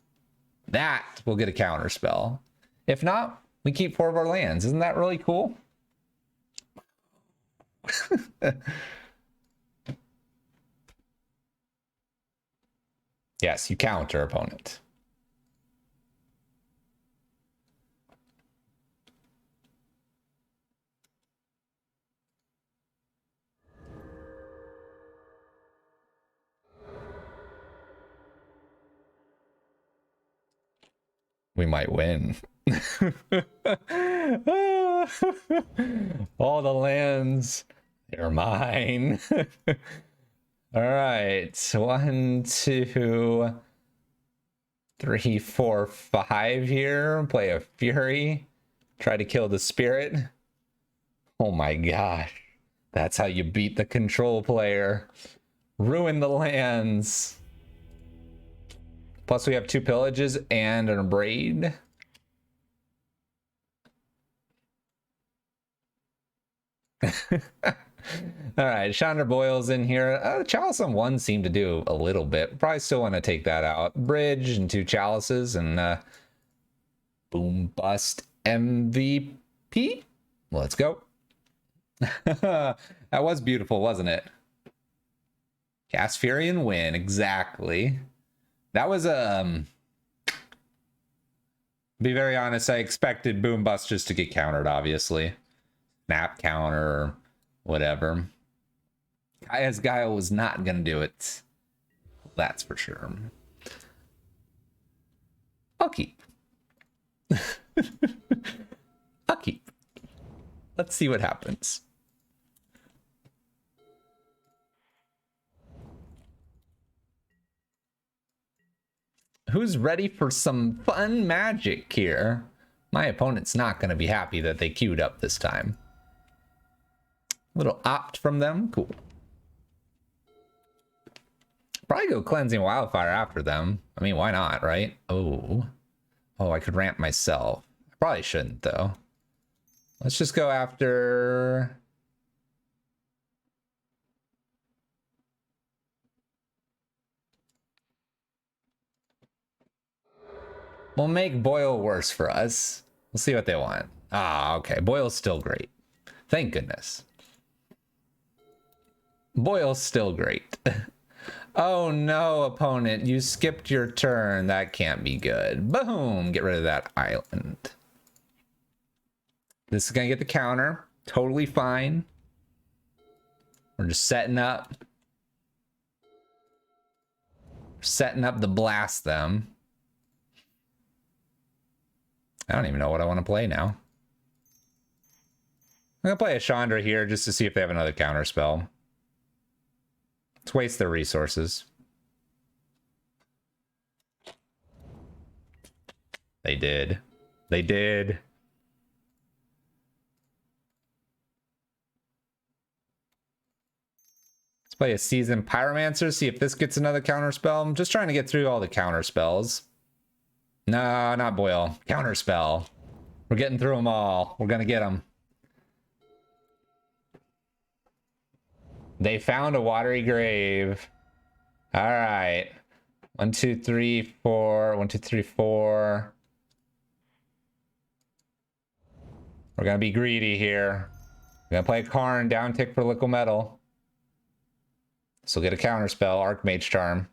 Speaker 1: That will get a counter spell. If not, we keep 4 of our lands. Isn't that really cool? Yes, you counter opponent. We might win. All the lands, they're mine. All right, 1, 2, 3, 4, 5 here. Play a Fury. Try to kill the Spirit. Oh my gosh. That's how you beat the control player. Ruin the lands. Plus we have 2 pillages and an Abrade. All right, Chandra Boyle's in here. Chalice on 1 seemed to do a little bit. Probably still want to take that out. Bridge and 2 chalices and boom bust MVP. Let's go. That was beautiful, wasn't it? Cast Fury and win. Exactly. That was be very honest, I expected boom bust just to get countered, obviously. Snap counter, whatever. Kaya's Guile was not gonna do it. That's for sure. I'll keep. I'll keep. Let's see what happens. Who's ready for some fun magic here? My opponent's not going to be happy that they queued up this time. Little opt from them. Cool. Probably go Cleansing Wildfire after them. I mean, why not, right? Oh, I could ramp myself. I probably shouldn't, though. Let's just go after... We'll make Boyle worse for us. We'll see what they want. Ah, okay. Boyle's still great. Thank goodness. Boyle's still great. Oh no, opponent. You skipped your turn. That can't be good. Boom. Get rid of that island. This is going to get the counter. Totally fine. We're just setting up. Setting up to blast them. I don't even know what I want to play now. I'm going to play a Chandra here just to see if they have another counter spell. Let's waste their resources. They did. They did. Let's play a Seasoned Pyromancer, see if this gets another counter spell. I'm just trying to get through all the counter spells. No, not Boyle. Counterspell. We're getting through them all. We're gonna get them. They found a watery grave. All right. 1, 2, 3, 4. 1, 2, 3, 4. We're gonna be greedy here. We're gonna play Karn, down tick for Liquid Metal. So we'll get a counterspell, Archmage Charm.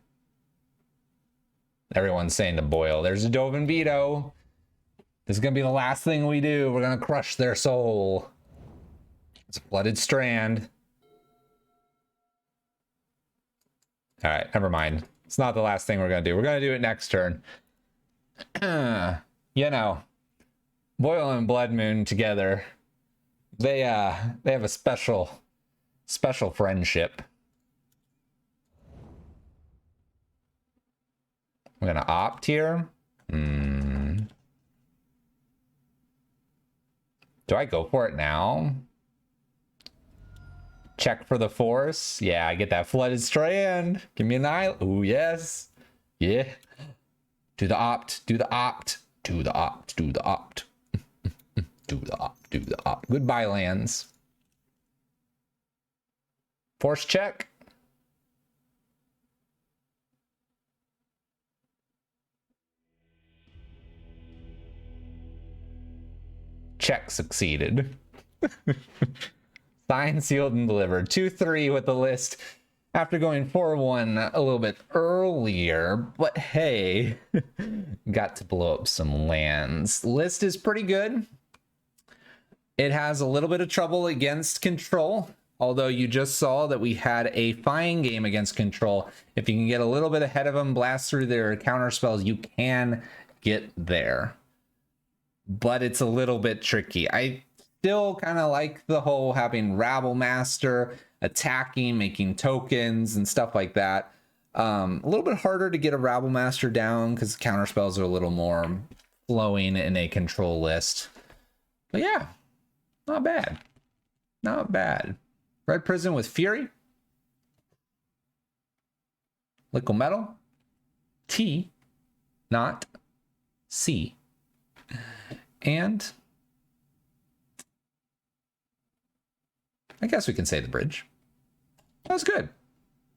Speaker 1: Everyone's saying to Boyle, there's a Dovin Beetle. This is going to be the last thing we do. We're going to crush their soul. It's a Flooded Strand. All right, never mind. It's not the last thing we're going to do. We're going to do it next turn. You know, Boyle and Blood Moon together, they have a special friendship. I'm gonna opt here. Do I go for it now? Check for the force. Yeah, I get that Flooded Strand. Give me an island. Oh, yes. Yeah. Do the opt, do the opt, do the opt, do the opt. Do the opt, do the opt. Goodbye, lands. Force check. Check succeeded. Signed, sealed, and delivered. 2-3 with the list after going 4-1 a little bit earlier. But hey, got to blow up some lands. List is pretty good. It has a little bit of trouble against control. Although you just saw that we had a fine game against control. If you can get a little bit ahead of them, blast through their counter spells, you can get there. But it's a little bit tricky. I still kind of like the whole having Rabble Master, attacking, making tokens and stuff like that. A little bit harder to get a Rabble Master down because counter spells are a little more flowing in a control list. But yeah, not bad. Not bad. Red Prison with Fury. Liquid Metal. T, not C. And I guess we can say the bridge. That was good.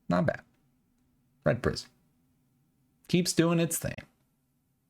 Speaker 1: Not bad. Red Prison keeps doing its thing.